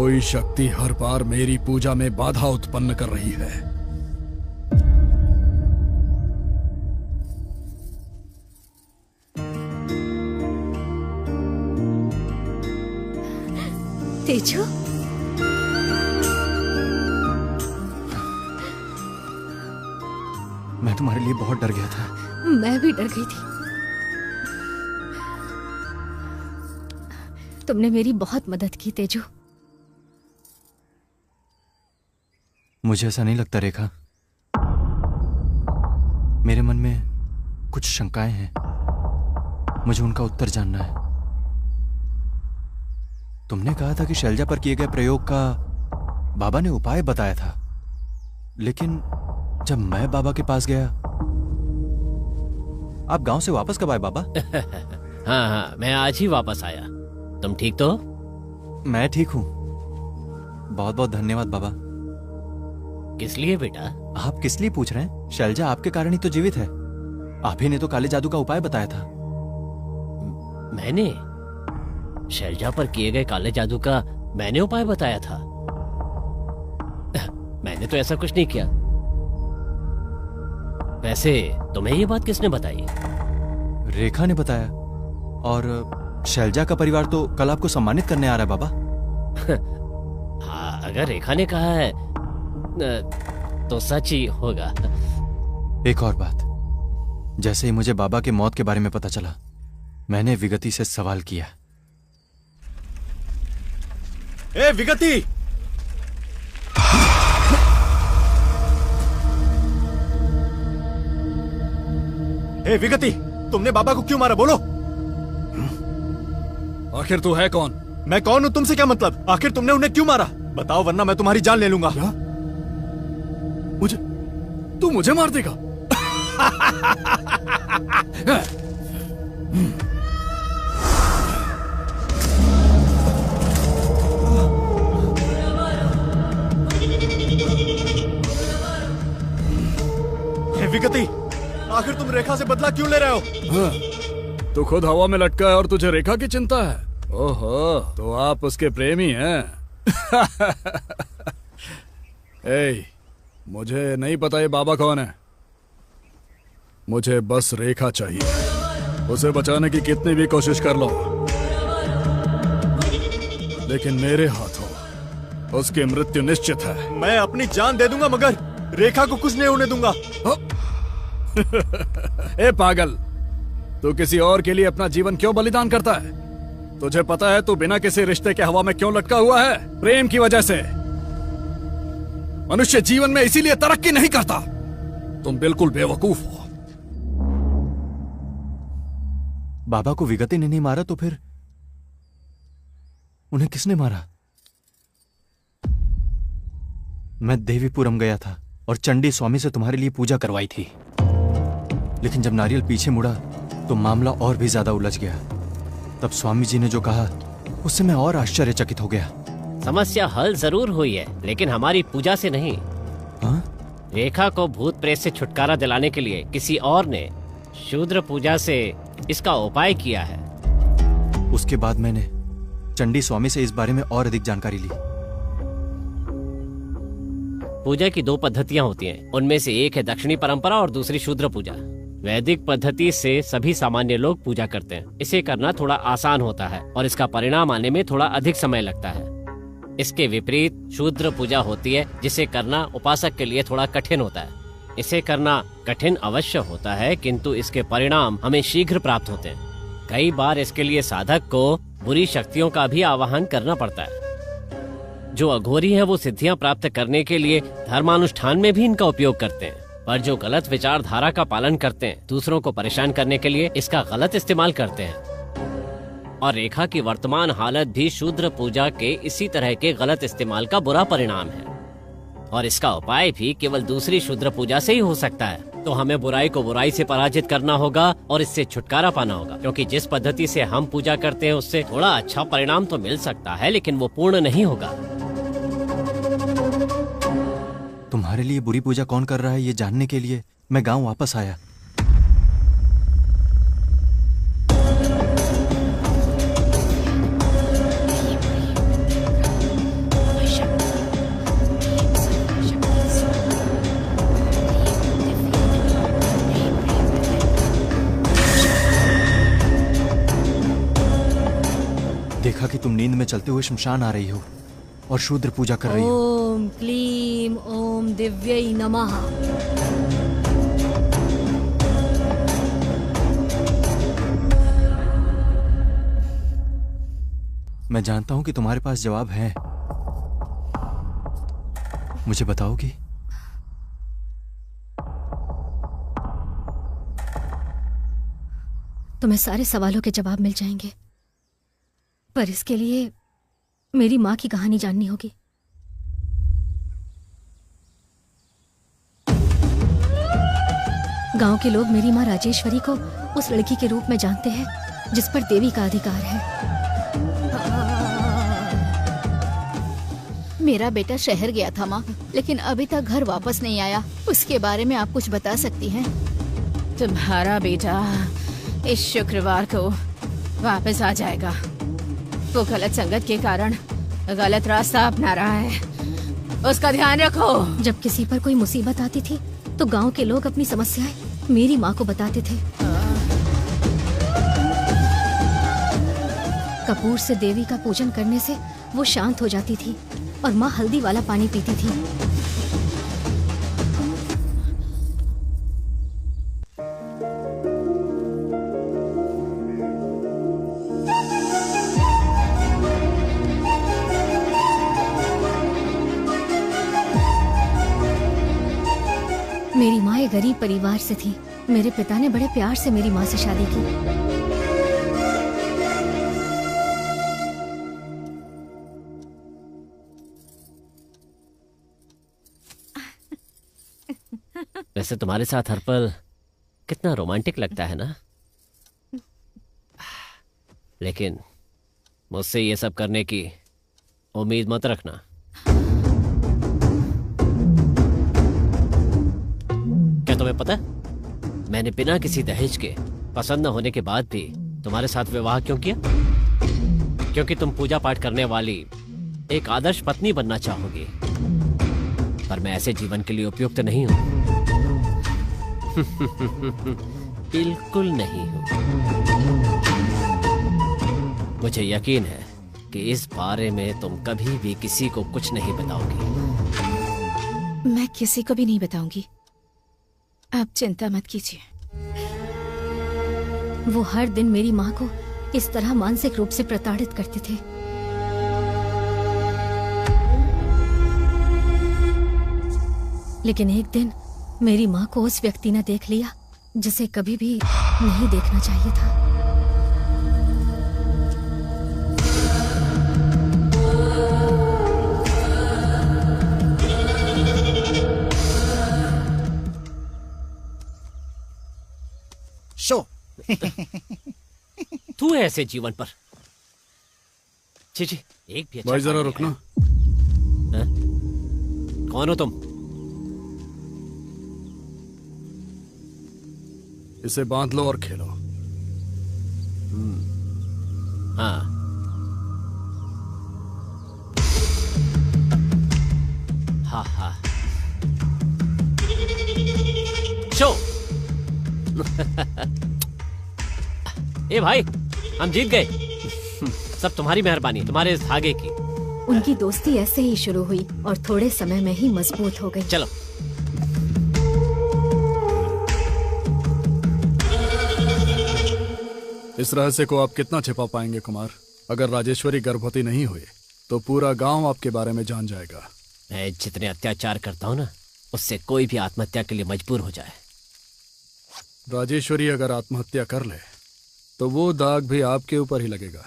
कोई शक्ति हर बार मेरी पूजा में बाधा उत्पन्न कर रही है। तेजू, मैं तुम्हारे लिए बहुत डर गया था। मैं भी डर गई थी। तुमने मेरी बहुत मदद की तेजू। मुझे ऐसा नहीं लगता रेखा। मेरे मन में कुछ शंकाएं हैं, मुझे उनका उत्तर जानना है। तुमने कहा था कि शैलजा पर किए गए प्रयोग का बाबा ने उपाय बताया था, लेकिन जब मैं बाबा के पास गया। आप गांव से वापस कब आए बाबा? हाँ, मैं आज ही वापस आया। तुम ठीक तो? मैं ठीक हूं। बहुत बहुत धन्यवाद बाबा। किस लिए बेटा? आप किस लिए पूछ रहे हैं? शैलजा आपके कारण ही तो जीवित है। आप ही ने तो काले जादू का उपाय बताया था। मैंने? शैलजा पर किए गए काले जादू का मैंने उपाय बताया था? मैंने तो ऐसा कुछ नहीं किया। वैसे तुम्हें ये बात किसने बताई? रेखा ने बताया। और शैलजा का परिवार तो कल आपको सम्मानित करने आ रहा है बाबा। हाँ, अगर रेखा ने कहा है तो सच ही होगा। एक और बात, जैसे ही मुझे बाबा के मौत के बारे में पता चला, मैंने विगति से सवाल किया। ए विगति! ए विगति, तुमने बाबा को क्यों मारा? बोलो। आखिर तू है कौन? मैं कौन हूं तुमसे क्या मतलब? आखिर तुमने उन्हें क्यों मारा? बताओ, वरना मैं तुम्हारी जान ले लूंगा। क्या? तू मुझे मार देगा? विगति, आखिर तुम रेखा से बदला क्यों ले रहे हो? हाँ, तू खुद हवा में लटका है और तुझे रेखा की चिंता है। ओहो, तो आप उसके प्रेमी हैं। ए, मुझे नहीं पता ये बाबा कौन है। मुझे बस रेखा चाहिए। उसे बचाने की कितनी भी कोशिश कर लो, लेकिन मेरे हाथों उसकी मृत्यु निश्चित है। मैं अपनी जान दे दूंगा, मगर रेखा को कुछ नहीं होने दूंगा। ए पागल, तू किसी और के लिए अपना जीवन क्यों बलिदान करता है? तुझे पता है तू बिना किसी रिश्ते के हवा में क्यों लटका हुआ है? प्रेम की वजह से। मनुष्य जीवन में इसीलिए तरक्की नहीं करता। तुम बिल्कुल बेवकूफ हो। बाबा को विगति ने नहीं मारा तो फिर उन्हें किसने मारा? मैं देवीपुरम गया था और चंडी स्वामी से तुम्हारे लिए पूजा करवाई थी, लेकिन जब नारियल पीछे मुड़ा तो मामला और भी ज्यादा उलझ गया। तब स्वामी जी ने जो कहा उससे मैं और आश्चर्यचकित हो गया। समस्या हल जरूर हुई है, लेकिन हमारी पूजा से नहीं। हाँ? रेखा को भूत प्रेत से छुटकारा दिलाने के लिए किसी और ने शूद्र पूजा से इसका उपाय किया है। उसके बाद मैंने चंडी स्वामी से इस बारे में और अधिक जानकारी ली। पूजा की 2 पद्धतियां होती हैं। उनमें से एक है दक्षिणी परंपरा और दूसरी शूद्र पूजा। वैदिक पद्धति से सभी सामान्य लोग पूजा करते हैं। इसे करना थोड़ा आसान होता है और इसका परिणाम आने में थोड़ा अधिक समय लगता है। इसके विपरीत शूद्र पूजा होती है, जिसे करना उपासक के लिए थोड़ा कठिन होता है। इसे करना कठिन अवश्य होता है, किंतु इसके परिणाम हमें शीघ्र प्राप्त होते हैं। कई बार इसके लिए साधक को बुरी शक्तियों का भी आवाहन करना पड़ता है। जो अघोरी हैं वो सिद्धियां प्राप्त करने के लिए धर्मानुष्ठान में भी इनका उपयोग करते हैं, पर जो गलत विचारधारा का पालन करते हैं, दूसरों को परेशान करने के लिए इसका गलत इस्तेमाल करते हैं। और रेखा की वर्तमान हालत भी शूद्र पूजा के इसी तरह के गलत इस्तेमाल का बुरा परिणाम है। और इसका उपाय भी केवल दूसरी शूद्र पूजा से ही हो सकता है। तो हमें बुराई को बुराई से पराजित करना होगा और इससे छुटकारा पाना होगा, क्योंकि जिस पद्धति से हम पूजा करते हैं उससे थोड़ा अच्छा परिणाम तो मिल सकता है, लेकिन वो पूर्ण नहीं होगा। तुम्हारे लिए बुरी पूजा कौन कर रहा है ये जानने के लिए मैं गांव वापस आया। देखा कि तुम नींद में चलते हुए शमशान आ रही हो और शूद्र पूजा कर रही हो। ओम क्लीम ओम दिव्यै नमः। मैं जानता हूं कि तुम्हारे पास जवाब है, मुझे बताओगी? तुम्हें सारे सवालों के जवाब मिल जाएंगे, पर इसके लिए मेरी माँ की कहानी जाननी होगी। गांव के लोग मेरी माँ राजेश्वरी को उस लड़की के रूप में जानते हैं जिस पर देवी का अधिकार है। मेरा बेटा शहर गया था माँ, लेकिन अभी तक घर वापस नहीं आया। उसके बारे में आप कुछ बता सकती हैं? तुम्हारा बेटा इस शुक्रवार को वापस आ जाएगा। वो गलत संगत के कारण गलत रास्ता अपना रहा है, उसका ध्यान रखो। जब किसी पर कोई मुसीबत आती थी तो गांव के लोग अपनी समस्याएं मेरी माँ को बताते थे। कपूर से देवी का पूजन करने से वो शांत हो जाती थी और माँ हल्दी वाला पानी पीती थी। मेरी माँ एक गरीब परिवार से थी। मेरे पिता ने बड़े प्यार से मेरी माँ से शादी की। वैसे तुम्हारे साथ हर पल कितना रोमांटिक लगता है ना, लेकिन मुझसे ये सब करने की उम्मीद मत रखना। क्या तुम्हें पता है मैंने बिना किसी दहेज के, पसंद न होने के बाद भी तुम्हारे साथ विवाह क्यों किया? क्योंकि तुम पूजा पाठ करने वाली एक आदर्श पत्नी बनना चाहोगी, पर मैं ऐसे जीवन के लिए उपयुक्त नहीं हूं। बिल्कुल नहीं हूं। मुझे यकीन है कि इस बारे में तुम कभी भी किसी को कुछ नहीं बताओगी। मैं किसी को भी नहीं बताऊंगी, आप चिंता मत कीजिए। वो हर दिन मेरी माँ को इस तरह मानसिक रूप से प्रताड़ित करते थे। लेकिन एक दिन मेरी माँ को उस व्यक्ति ने देख लिया जिसे कभी भी नहीं देखना चाहिए था। शो तू है ऐसे जीवन पर। जी जी, एक भी अच्छा भाई जरा काम रुकना। है। कौन हो तुम? इसे बांध लो और खेलो। हाँ, हाँ हाँ, शो। ए भाई, हम जीत गए। सब तुम्हारी मेहरबानी, तुम्हारे इस धागे की। उनकी दोस्ती ऐसे ही शुरू हुई और थोड़े समय में ही मजबूत हो गई। चलो। इस रहस्य को आप कितना छिपा पाएंगे कुमार? अगर राजेश्वरी गर्भवती नहीं हुई तो पूरा गांव आपके बारे में जान जाएगा। मैं जितने अत्याचार करता हूँ ना, उससे कोई भी आत्महत्या के लिए मजबूर हो जाए। राजेश्वरी अगर आत्महत्या कर ले तो वो दाग भी आपके ऊपर ही लगेगा,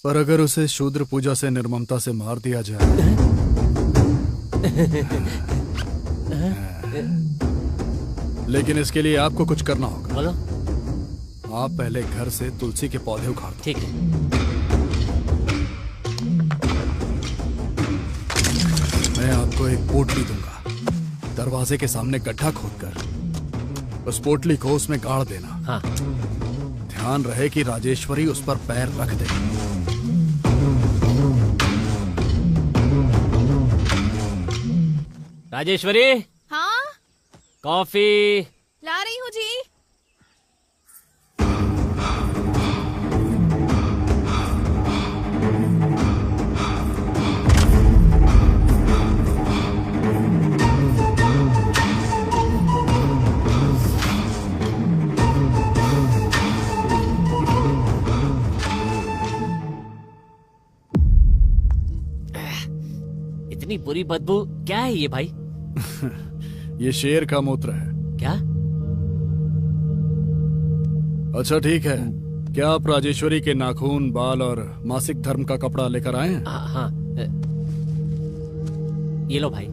पर अगर उसे शूद्र पूजा से निर्ममता से मार दिया जाए लेकिन इसके लिए आपको कुछ करना होगा। बोलो। आप पहले घर से तुलसी के पौधे उखाड़ दो। ठीक है। मैं आपको एक पोटली दूंगा। दरवाजे के सामने गड्ढा खोदकर उस पोटली को उसमें गाड़ देना। हाँ। ध्यान रहे कि राजेश्वरी उस पर पैर रख दे। राजेश्वरी। हाँ, कॉफी। ला रही हूँ जी। इतनी बुरी बदबू क्या है ये भाई? ये शेर का मूत्र है। क्या? अच्छा ठीक है, क्या आप राजेश्वरी के नाखून, बाल और मासिक धर्म का कपड़ा लेकर आए हैं? हाँ, ये लो भाई।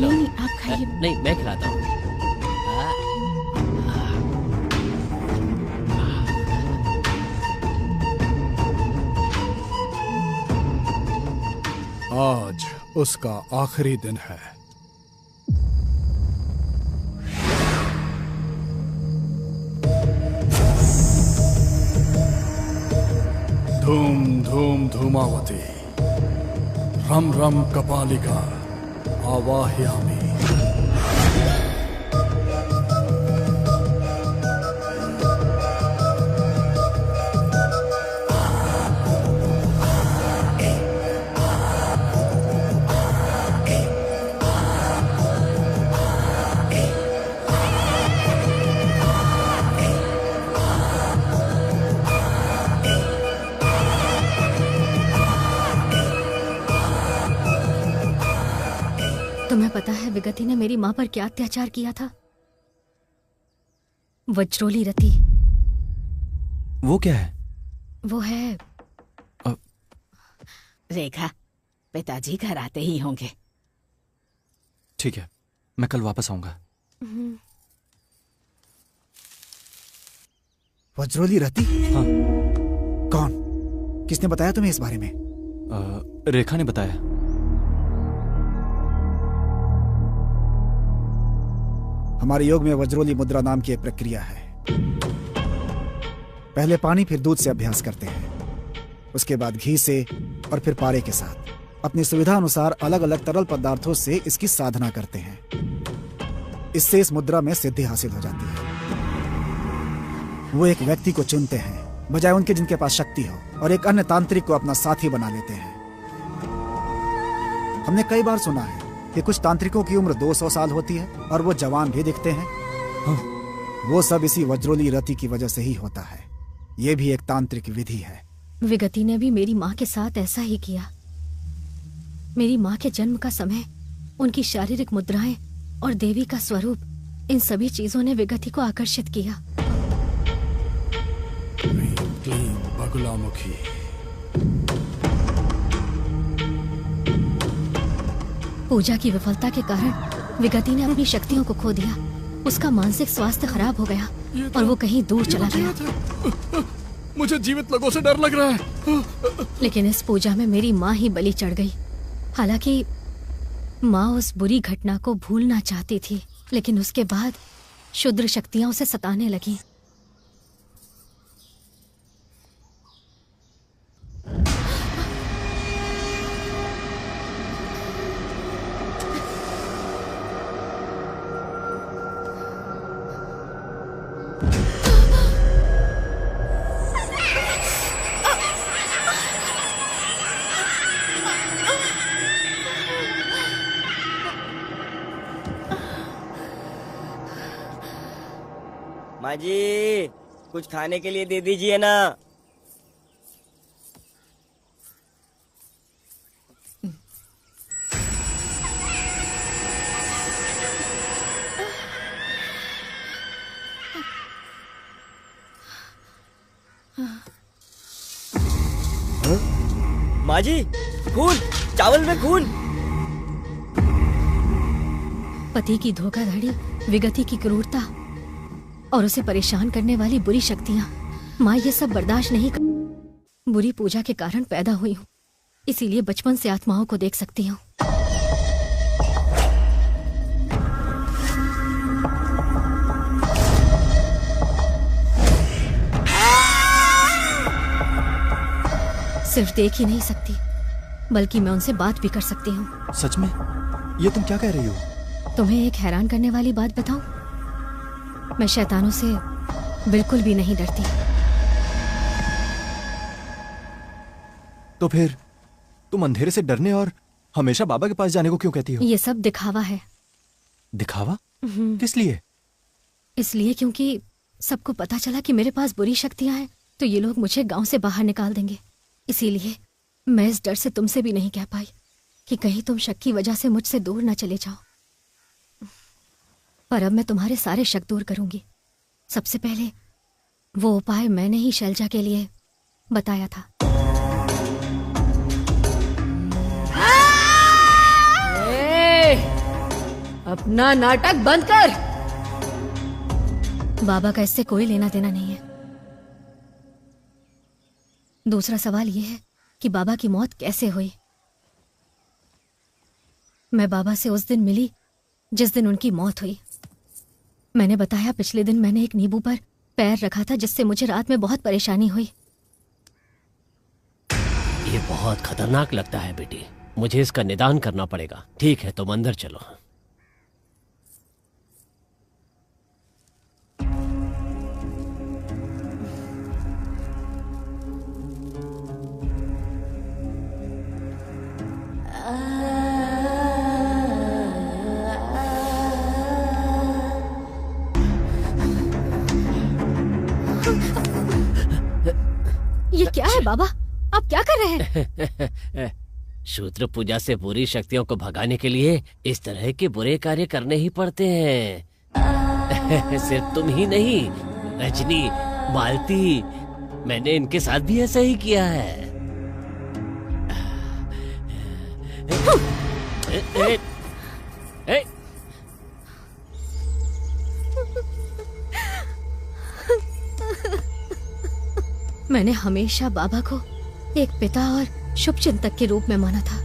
नहीं, आप खाइए। नहीं, मैं खिलाता हूँ। आज उसका आखिरी दिन है। धूम धूम धूमावती, रम रम कपालिका, आवाहयामि। तुम्हें पता है विगति ने मेरी माँ पर क्या अत्याचार किया था? वज्रोली रति। वो क्या है? वो है रेखा, पिताजी घर आते ही होंगे। ठीक है, मैं कल वापस आऊंगा। वज्रोली रति? हाँ। कौन? किसने बताया तुम्हें इस बारे में? रेखा ने बताया। हमारे योग में वज्रोली मुद्रा नाम की एक प्रक्रिया है। पहले पानी फिर दूध से अभ्यास करते हैं, उसके बाद घी से और फिर पारे के साथ अपनी सुविधा अनुसार अलग अलग तरल पदार्थों से इसकी साधना करते हैं। इससे इस मुद्रा में सिद्धि हासिल हो जाती है। वो एक व्यक्ति को चुनते हैं बजाय उनके जिनके पास शक्ति हो, और एक अन्य तांत्रिक को अपना साथी बना लेते हैं। हमने कई बार सुना है कि कुछ तांत्रिकों की उम्र 200 साल होती है और वो जवान भी दिखते हैं। हाँ, वो सब इसी वज्रोली रति की वजह से ही होता है। ये भी एक तांत्रिक विधि है। विगति ने भी मेरी माँ के साथ ऐसा ही किया। मेरी माँ के जन्म का समय, उनकी शारीरिक मुद्राएं और देवी का स्वरूप, इन सभी चीजों ने विगति को आकर्षित किया। बगुलामुखी। पूजा की विफलता के कारण विगति ने अपनी शक्तियों को खो दिया। उसका मानसिक स्वास्थ्य खराब हो गया और वो कहीं दूर चला गया। मुझे जीवित लोगों से डर लग रहा है। लेकिन इस पूजा में मेरी माँ ही बलि चढ़ गई। हालांकि माँ उस बुरी घटना को भूलना चाहती थी, लेकिन उसके बाद क्षुद्र शक्तियां उसे सताने लगी। माँ जी, कुछ खाने के लिए दे दीजिए ना। माँ जी, खून, चावल में खून। पति की धोखाधड़ी, विगति की क्रूरता और उसे परेशान करने वाली बुरी शक्तियां, माँ ये सब बर्दाश्त नहीं कर। बुरी पूजा के कारण पैदा हुई हूँ, इसीलिए बचपन से आत्माओं को देख सकती हूँ। सिर्फ देख ही नहीं सकती, बल्कि मैं उनसे बात भी कर सकती हूँ। सच में? ये तुम क्या कह रही हो? तुम्हें एक हैरान करने वाली बात बताऊं? मैं शैतानों से बिल्कुल भी नहीं डरती। तो फिर तुम अंधेरे से डरने और हमेशा बाबा के पास जाने को क्यों कहती हो? ये सब दिखावा है। दिखावा? किस लिए? इसलिए क्योंकि सबको पता चला कि मेरे पास बुरी शक्तियां हैं, तो ये लोग मुझे गांव से बाहर निकाल देंगे। इसीलिए मैं इस डर से तुमसे भी नहीं कह पाई कि कहीं तुम शक की वजह से मुझसे दूर न चले जाओ। पर अब मैं तुम्हारे सारे शक दूर करूंगी। सबसे पहले वो उपाय मैंने ही शैलजा के लिए बताया था। अपना नाटक बंद कर। बाबा का इससे कोई लेना देना नहीं है। दूसरा सवाल यह है कि बाबा की मौत कैसे हुई। मैं बाबा से उस दिन मिली जिस दिन उनकी मौत हुई। मैंने बताया पिछले दिन मैंने एक नींबू पर पैर रखा था जिससे मुझे रात में बहुत परेशानी हुई। ये बहुत खतरनाक लगता है बेटी, मुझे इसका निदान करना पड़ेगा। ठीक है, तुम अंदर चलो। ये क्या है बाबा, आप क्या कर रहे हैं? शूद्र पूजा से बुरी शक्तियों को भगाने के लिए इस तरह के बुरे कार्य करने ही पड़ते हैं। सिर्फ तुम ही नहीं, रजनी, मालती, मैंने इनके साथ भी ऐसा ही किया है। मैंने हमेशा बाबा को एक पिता और शुभ चिंतक के रूप में माना था,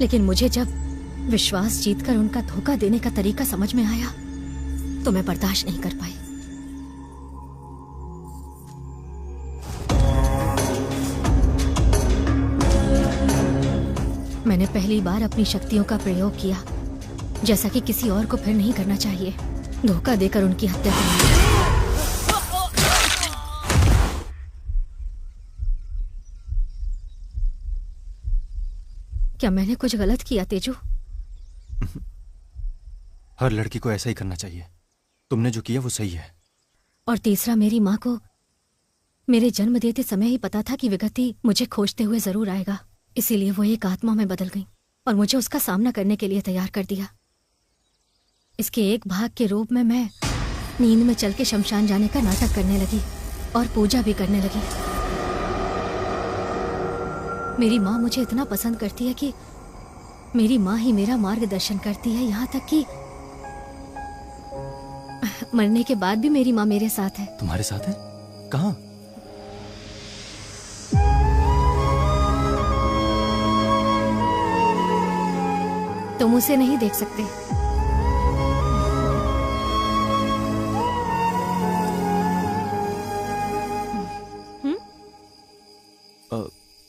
लेकिन मुझे जब विश्वास जीतकर उनका धोखा देने का तरीका समझ में आया तो मैं बर्दाश्त नहीं कर पाई। मैंने पहली बार अपनी शक्तियों का प्रयोग किया, जैसा कि किसी और को फिर नहीं करना चाहिए, धोखा देकर उनकी हत्या करनी। क्या मैंने कुछ गलत किया तेजू? हर लड़की को ऐसा ही करना चाहिए। तुमने जो किया वो सही है। और तीसरा, मेरी माँ को मेरे जन्म देते समय ही पता था कि विगति मुझे खोजते हुए जरूर आएगा, इसीलिए वो एक आत्मा में बदल गई और मुझे उसका सामना करने के लिए तैयार कर दिया। इसके एक भाग के रूप में मैं नींद में चल के शमशान जाने का नाटक करने लगी और पूजा भी करने लगी। मेरी माँ मुझे इतना पसंद करती है कि मेरी माँ ही मेरा मार्गदर्शन करती है, यहाँ तक कि मरने के बाद भी मेरी माँ मेरे साथ है। तुम्हारे साथ है? कहाँ? तुम उसे नहीं देख सकते।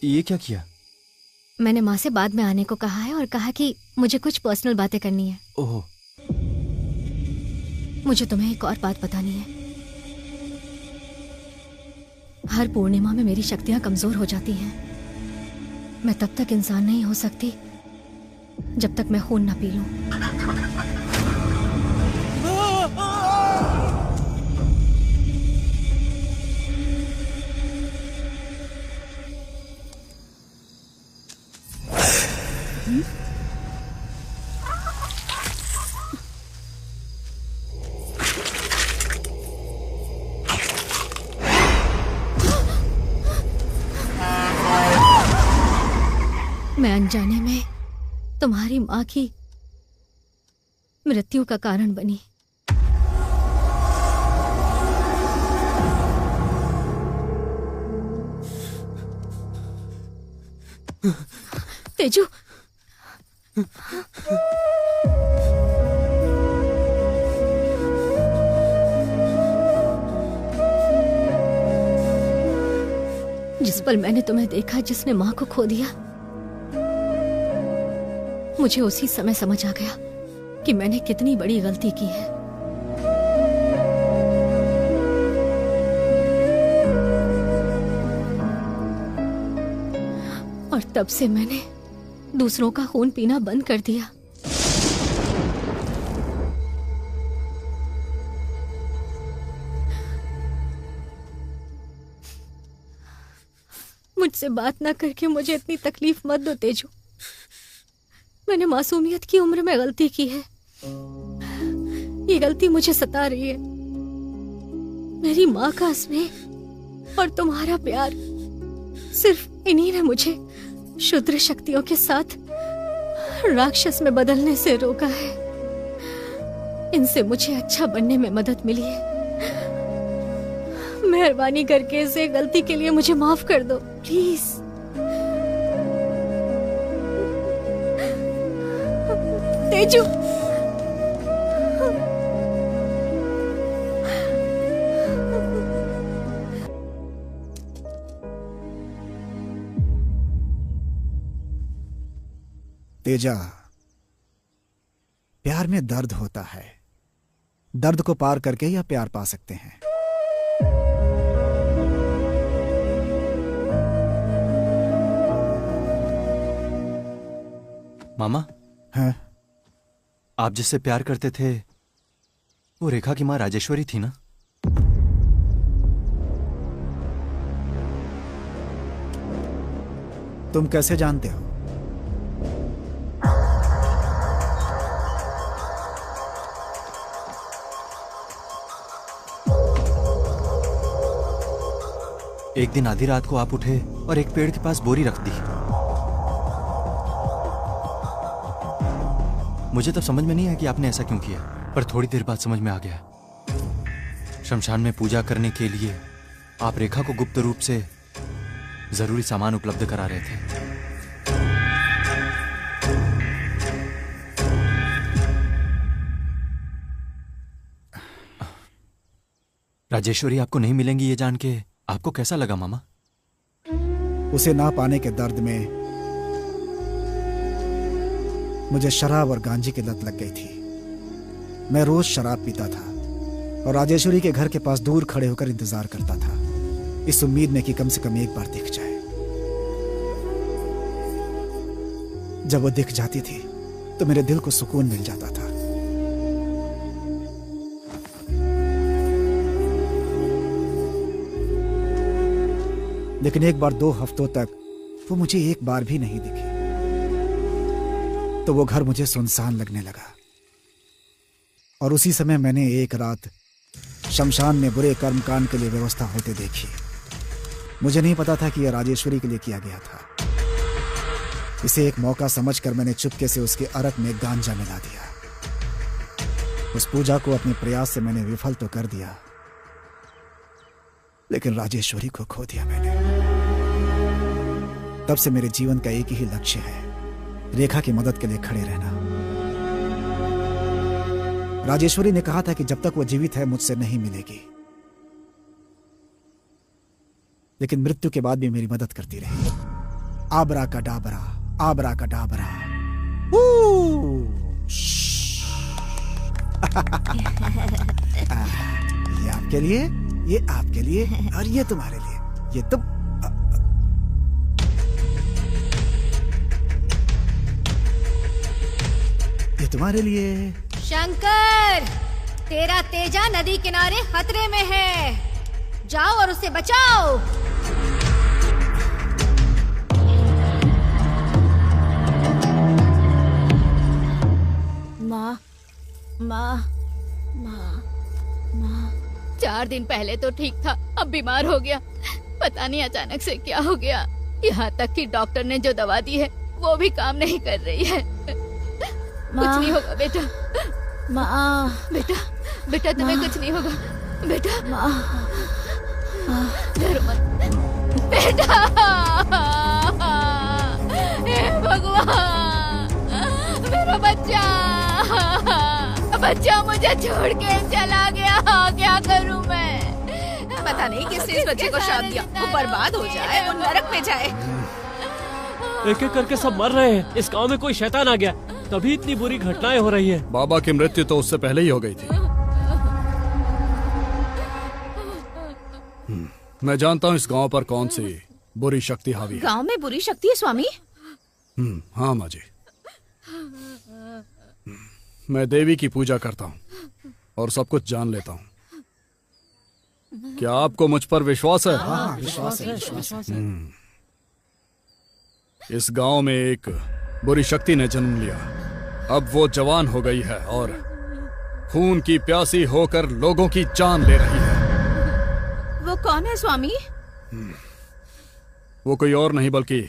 ये क्या किया? मैंने माँ से बाद में आने को कहा है और कहा कि मुझे कुछ पर्सनल बातें करनी है। ओह। मुझे तुम्हें एक और बात बतानी है। हर पूर्णिमा में मेरी शक्तियां कमजोर हो जाती हैं। मैं तब तक इंसान नहीं हो सकती जब तक मैं खून न पी लूं। मैं अनजाने में तुम्हारी माँ की मृत्यु का कारण बनी। तेजू, जिस पल मैंने तुम्हें देखा जिसने माँ को खो दिया, मुझे उसी समय समझ आ गया कि मैंने कितनी बड़ी गलती की है। और तब से मैंने दूसरों का खून पीना बंद कर दिया। मुझसे बात ना करके मुझे इतनी तकलीफ मत दो तेजू। मैंने मासूमियत की उम्र में गलती की है। ये गलती मुझे सता रही है। मेरी माँ का स्नेह और तुम्हारा प्यार, सिर्फ इन्हीं ने मुझे क्षुद्र शक्तियों के साथ राक्षस में बदलने से रोका है। इनसे मुझे अच्छा बनने में मदद मिली है। मेहरबानी करके इसे गलती के लिए मुझे माफ कर दो प्लीज। तेजू, तेजा, प्यार में दर्द होता है। दर्द को पार करके ही आप प्यार पा सकते हैं। मामा, हैं? आप जिससे प्यार करते थे वो रेखा की माँ राजेश्वरी थी ना? तुम कैसे जानते हो? एक दिन आधी रात को आप उठे और एक पेड़ के पास बोरी रख दी। मुझे तब समझ में नहीं आया कि आपने ऐसा क्यों किया, पर थोड़ी देर बाद समझ में आ गया। शमशान में पूजा करने के लिए आप रेखा को गुप्त रूप से जरूरी सामान उपलब्ध करा रहे थे। राजेश्वरी आपको नहीं मिलेंगी ये जान के आपको कैसा लगा मामा? उसे ना पाने के दर्द में मुझे शराब और गांजे की लत लग गई थी। मैं रोज शराब पीता था और राजेश्वरी के घर के पास दूर खड़े होकर इंतजार करता था, इस उम्मीद में कि कम से कम एक बार दिख जाए। जब वो दिख जाती थी तो मेरे दिल को सुकून मिल जाता था। लेकिन एक बार 2 हफ्तों तक वो मुझे एक बार भी नहीं दिखी, तो वो घर मुझे सुनसान लगने लगा। और उसी समय मैंने एक रात शमशान में बुरे कर्मकांड के लिए व्यवस्था होते देखी। मुझे नहीं पता था कि यह राजेश्वरी के लिए किया गया था। इसे एक मौका समझकर मैंने चुपके से उसके अरक में गांजा मिला दिया। उस पूजा को अपने प्रयास से मैंने विफल तो कर दिया, लेकिन राजेश्वरी को खो दिया मैंने। तब से मेरे जीवन का एक ही लक्ष्य है, रेखा की मदद के लिए खड़े रहना। राजेश्वरी ने कहा था कि जब तक वो जीवित है मुझसे नहीं मिलेगी, लेकिन मृत्यु के बाद भी मेरी मदद करती रही। आबरा का डाबरा, आबरा का डाबरा। ये आपके लिए, ये आपके लिए और ये तुम्हारे लिए। ये तुम ये तुम्हारे लिए। शंकर, तेरा तेजा नदी किनारे खतरे में है। जाओ और उसे बचाओ। माँ, माँ, माँ, माँ। 4 दिन पहले तो ठीक था, अब बीमार हो गया। पता नहीं अचानक से क्या हो गया। यहाँ तक कि डॉक्टर ने जो दवा दी है वो भी काम नहीं कर रही है। कुछ नहीं होगा बेटा। माँ, बेटा, बेटा तुम्हें कुछ नहीं होगा बेटा। माँ, डरो मत बेटा। हे भगवान, मेरा बच्चा, बच्चा मुझे छोड़ के चला गया। क्या करूं मैं? पता नहीं किसने इस बच्चे को शाप दिया। वो बर्बाद हो जाए, वो नरक में जाए। एक एक करके सब मर रहे हैं। इस गांव में कोई शैतान आ गया, तभी इतनी बुरी घटनाएं हो रही है। बाबा की मृत्यु तो उससे पहले ही हो गई थी। मैं जानता हूँ इस गांव पर कौन सी बुरी शक्ति हावी है। गांव में बुरी शक्ति है स्वामी? हाँ माँ जी, मैं देवी की पूजा करता हूँ और सब कुछ जान लेता हूँ। क्या आपको मुझ पर विश्वास है? हाँ, विश्वास है, विश्वास है। इस गांव में एक बुरी शक्ति ने जन्म लिया। अब वो जवान हो गई है और खून की प्यासी होकर लोगों की जान ले रही है। वो कौन है स्वामी? वो कोई और नहीं बल्कि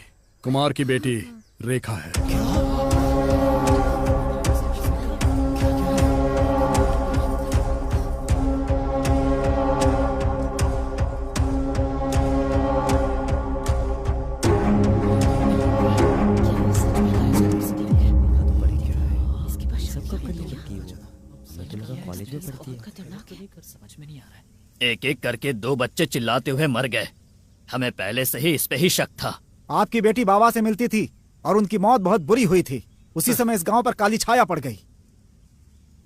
कुमार की बेटी रेखा है। एक एक करके 2 बच्चे चिल्लाते हुए मर गए। हमें पहले से ही इस पे ही शक था। आपकी बेटी बाबा से मिलती थी और उनकी मौत बहुत बुरी हुई थी। उसी समय इस गांव पर काली छाया पड़ गई।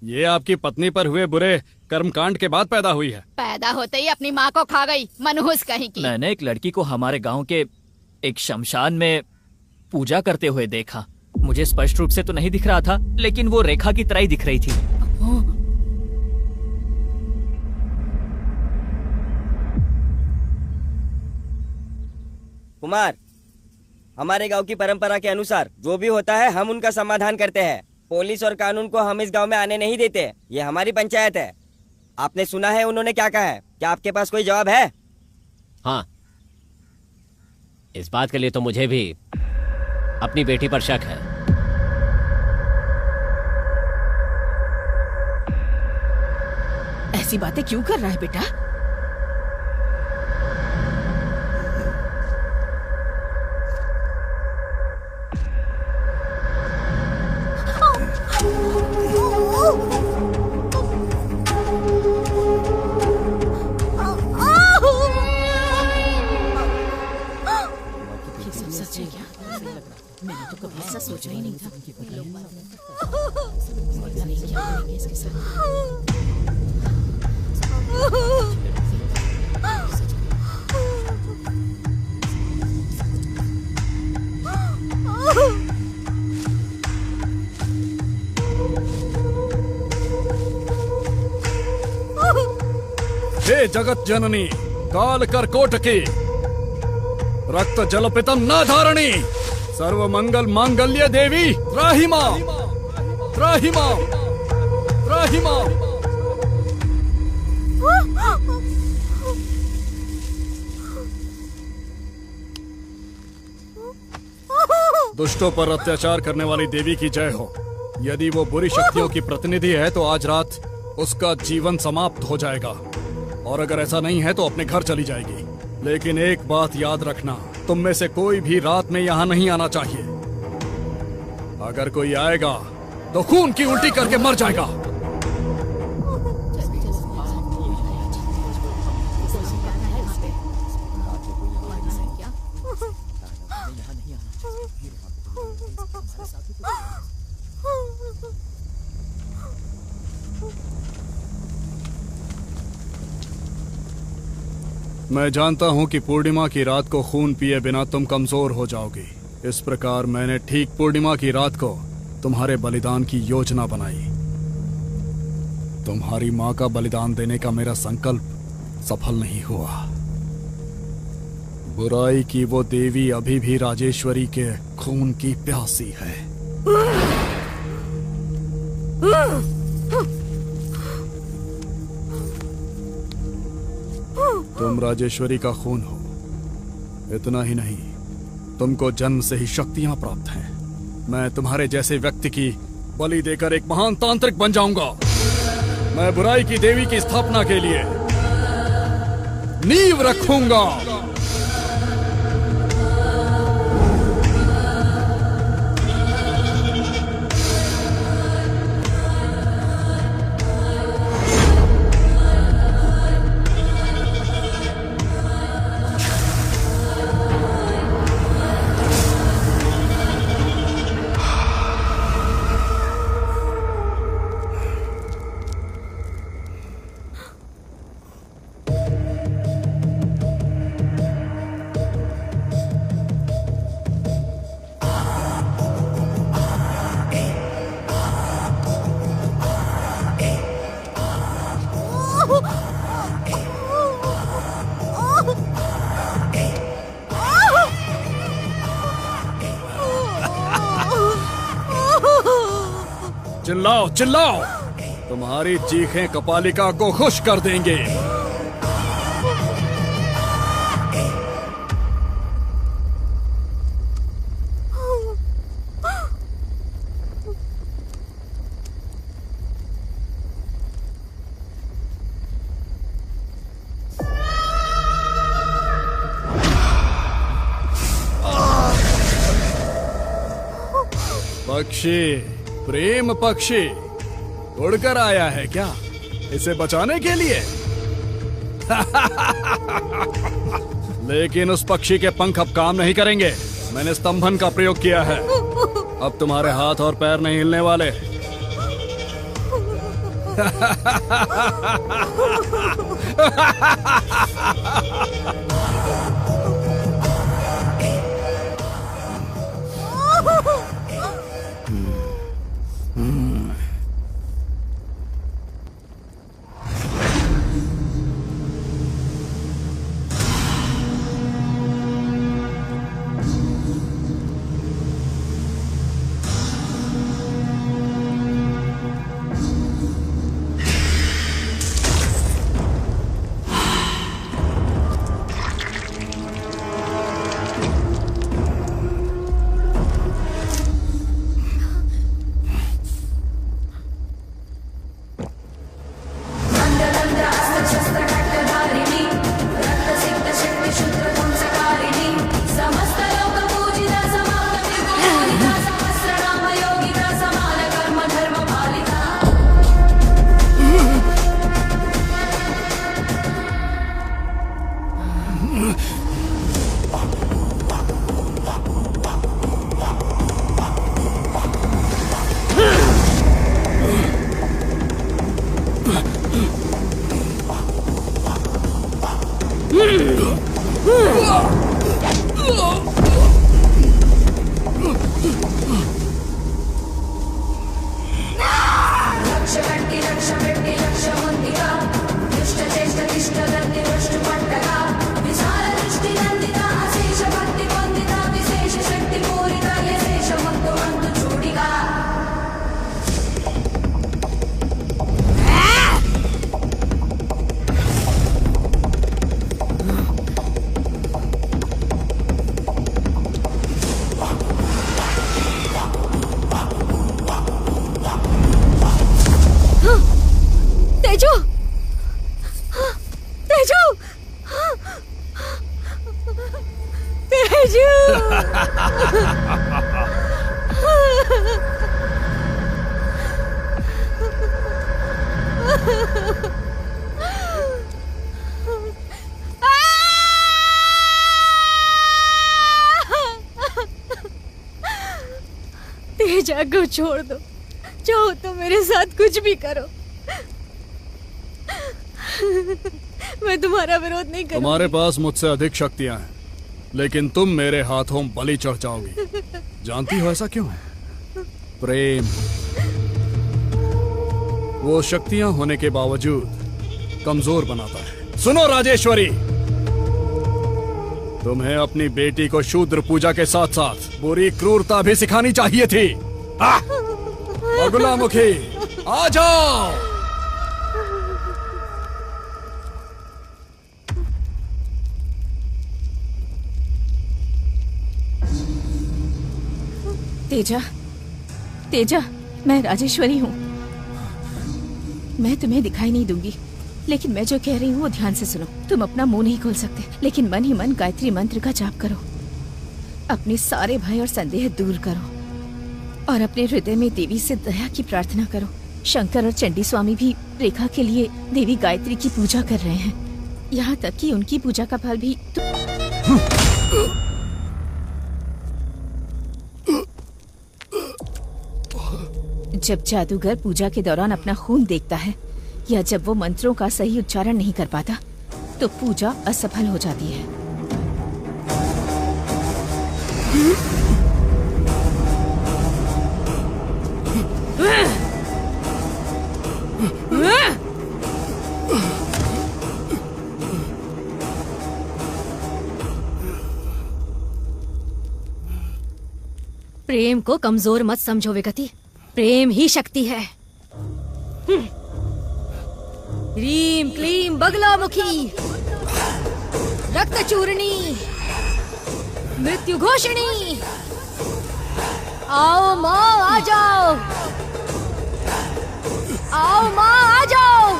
ये आपकी पत्नी पर हुए बुरे कर्मकांड के बाद पैदा हुई है। पैदा होते ही अपनी माँ को खा गई, मनहूस कहीं की। मैंने एक लड़की को हमारे गांव के एक शमशान में पूजा करते हुए देखा। मुझे स्पष्ट रूप से तो नहीं दिख रहा था, लेकिन वो रेखा की तरह ही दिख रही थी। कुमार, हमारे गांव की परंपरा के अनुसार जो भी होता है हम उनका समाधान करते हैं। पुलिस और कानून को हम इस गांव में आने नहीं देते। ये हमारी पंचायत है। आपने सुना है उन्होंने क्या कहा है? क्या आपके पास कोई जवाब है? हाँ, इस बात के लिए तो मुझे भी अपनी बेटी पर शक है। ऐसी बातें क्यों कर रहा है बेटा? सोचा ही नहीं था। पता नहीं क्या करेंगे इसके साथ। हे जगत जननी काल कर्कोटकी रक्त जलपितम न धारणी सर्व मंगल मांगल्य देवी त्राहि मां त्राहि मां त्राहि मां। दुष्टों पर अत्याचार करने वाली देवी की जय हो। यदि वो बुरी शक्तियों की प्रतिनिधि है तो आज रात उसका जीवन समाप्त हो जाएगा, और अगर ऐसा नहीं है तो अपने घर चली जाएगी। लेकिन एक बात याद रखना, तुम में से कोई भी रात में यहाँ नहीं आना चाहिए। अगर कोई आएगा तो खून की उल्टी करके मर जाएगा। मैं जानता हूं कि पूर्णिमा की रात को खून पिए बिना तुम कमजोर हो जाओगी। इस प्रकार मैंने ठीक पूर्णिमा की रात को तुम्हारे बलिदान की योजना बनाई। तुम्हारी मां का बलिदान देने का मेरा संकल्प सफल नहीं हुआ। बुराई की वो देवी अभी भी राजेश्वरी के खून की प्यासी है। तुम राजेश्वरी का खून हो। इतना ही नहीं, तुमको जन्म से ही शक्तियां प्राप्त हैं। मैं तुम्हारे जैसे व्यक्ति की बलि देकर एक महान तांत्रिक बन जाऊंगा। मैं बुराई की देवी की स्थापना के लिए नींव रखूंगा। चिल्लाओ चिल्लाओ, तुम्हारी चीखें कपालिका को खुश कर देंगे। पक्षी, प्रेम पक्षी उड़कर आया है क्या इसे बचाने के लिए? लेकिन उस पक्षी के पंख अब काम नहीं करेंगे। मैंने स्तंभन का प्रयोग किया है। अब तुम्हारे हाथ और पैर नहीं हिलने वाले। तेजा को छोड़ दो, चाहो तो मेरे साथ कुछ भी करो। मैं तुम्हारा विरोध नहीं करूंगी। तुम्हारे पास मुझसे अधिक शक्तियां हैं, लेकिन तुम मेरे हाथों बलि चढ़ जाओगी। जानती हो ऐसा क्यों है? प्रेम। वो शक्तियां होने के बावजूद कमजोर बनाता है। सुनो राजेश्वरी, तुम्हें अपनी बेटी को शूद्र पूजा के साथ साथ बुरी क्रूरता भी सिखानी चाहिए थी। बगुलामुखी, आ जाओ। तेजा, तेजा, मैं राजेश्वरी हूँ। मैं तुम्हें दिखाई नहीं दूंगी, लेकिन मैं जो कह रही हूँ वो ध्यान से सुनो। तुम अपना मुंह नहीं खोल सकते, लेकिन मन ही मन गायत्री मंत्र का जाप करो। अपने सारे भय और संदेह दूर करो और अपने हृदय में देवी से दया की प्रार्थना करो। शंकर और चंडी स्वामी भी रेखा के लिए देवी गायत्री की पूजा कर रहे हैं। यहाँ तक कि उनकी पूजा का फल भी जब जादूगर पूजा के दौरान अपना खून देखता है या जब वो मंत्रों का सही उच्चारण नहीं कर पाता, तो पूजा असफल हो जाती है। प्रेम को कमजोर मत समझो विगति। प्रेम ही शक्ति है। ह्रीं क्लीं बगलामुखी रक्त चूर्णी मृत्यु घोषणी। आओ माँ आ जाओ, आओ माँ आ जाओ।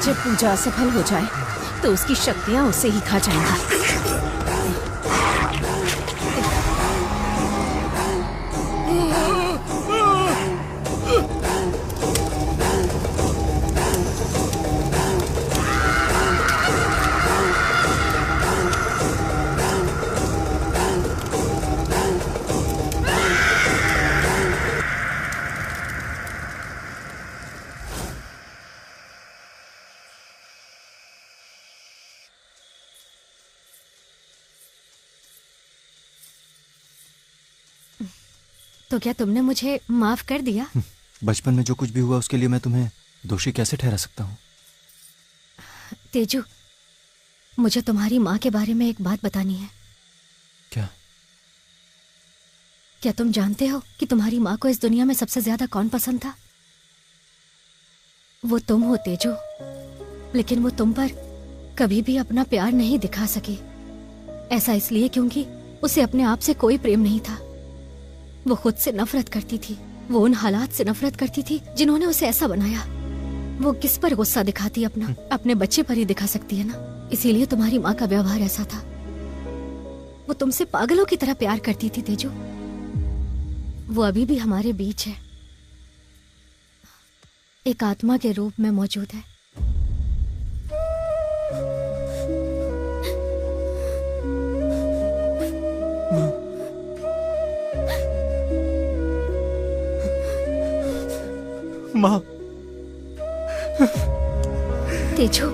जब पूजा असफल हो जाए तो उसकी शक्तियां उसे ही खा जाएंगी। तो क्या तुमने मुझे माफ कर दिया? बचपन में जो कुछ भी हुआ उसके लिए मैं तुम्हें दोषी कैसे ठहरा सकता हूँ? तेजू, मुझे तुम्हारी माँ के बारे में एक बात बतानी है। क्या? क्या तुम जानते हो कि तुम्हारी माँ को इस दुनिया में सबसे ज्यादा कौन पसंद था? वो तुम हो तेजू, लेकिन वो तुम पर कभी भी अपना प्यार नहीं दिखा सकी। ऐसा इसलिए क्योंकि उसे अपने आप से कोई प्रेम नहीं था। वो खुद से नफरत करती थी, वो उन हालात से नफरत करती थी जिन्होंने उसे ऐसा बनाया। वो किस पर गुस्सा दिखाती अपने बच्चे पर ही दिखा सकती है ना। इसीलिए तुम्हारी माँ का व्यवहार ऐसा था। वो तुमसे पागलों की तरह प्यार करती थी तेजू। वो अभी भी हमारे बीच है, एक आत्मा के रूप में मौजूद है। माँ। तेजू,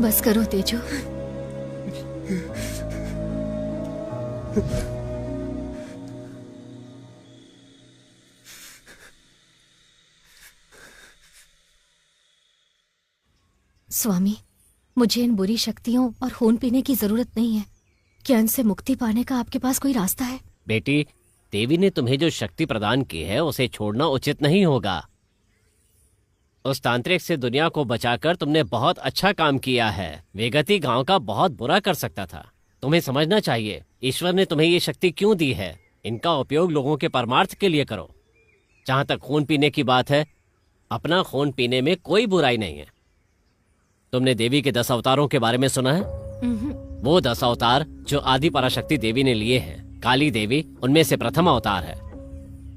बस करो तेजू। स्वामी, मुझे इन बुरी शक्तियों और खून पीने की जरूरत नहीं है। क्या इनसे मुक्ति पाने का आपके पास कोई रास्ता है? बेटी, देवी ने तुम्हें जो शक्ति प्रदान की है उसे छोड़ना उचित नहीं होगा। उस तांत्रिक से दुनिया को बचाकर तुमने बहुत अच्छा काम किया है। वेगति गांव का बहुत बुरा कर सकता था। तुम्हें समझना चाहिए ईश्वर ने तुम्हें ये शक्ति क्यों दी है। इनका उपयोग लोगों के परमार्थ के लिए करो। जहां तक खून पीने की बात है, अपना खून पीने में कोई बुराई नहीं है। तुमने देवी के 10 अवतारों के बारे में सुना है? वो 10 अवतार जो आदि पराशक्ति देवी ने लिए हैं। काली देवी उनमें से प्रथम अवतार है।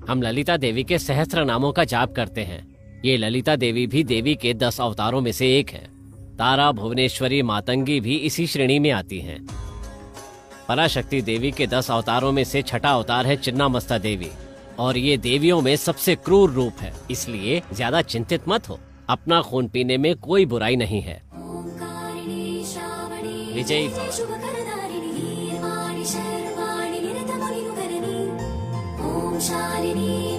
हम ललिता देवी के सहस्त्र नामों का जाप करते हैं। ये ललिता देवी भी देवी के 10 अवतारों में से एक है। तारा, भुवनेश्वरी, मातंगी भी इसी श्रेणी में आती हैं। पराशक्ति देवी के 10 अवतारों में से छठा अवतार है चिन्नामस्ता देवी, और ये देवियों में सबसे क्रूर रूप है। इसलिए ज्यादा चिंतित मत हो। अपना खून पीने में कोई बुराई नहीं है। विजयी भव। शालिनी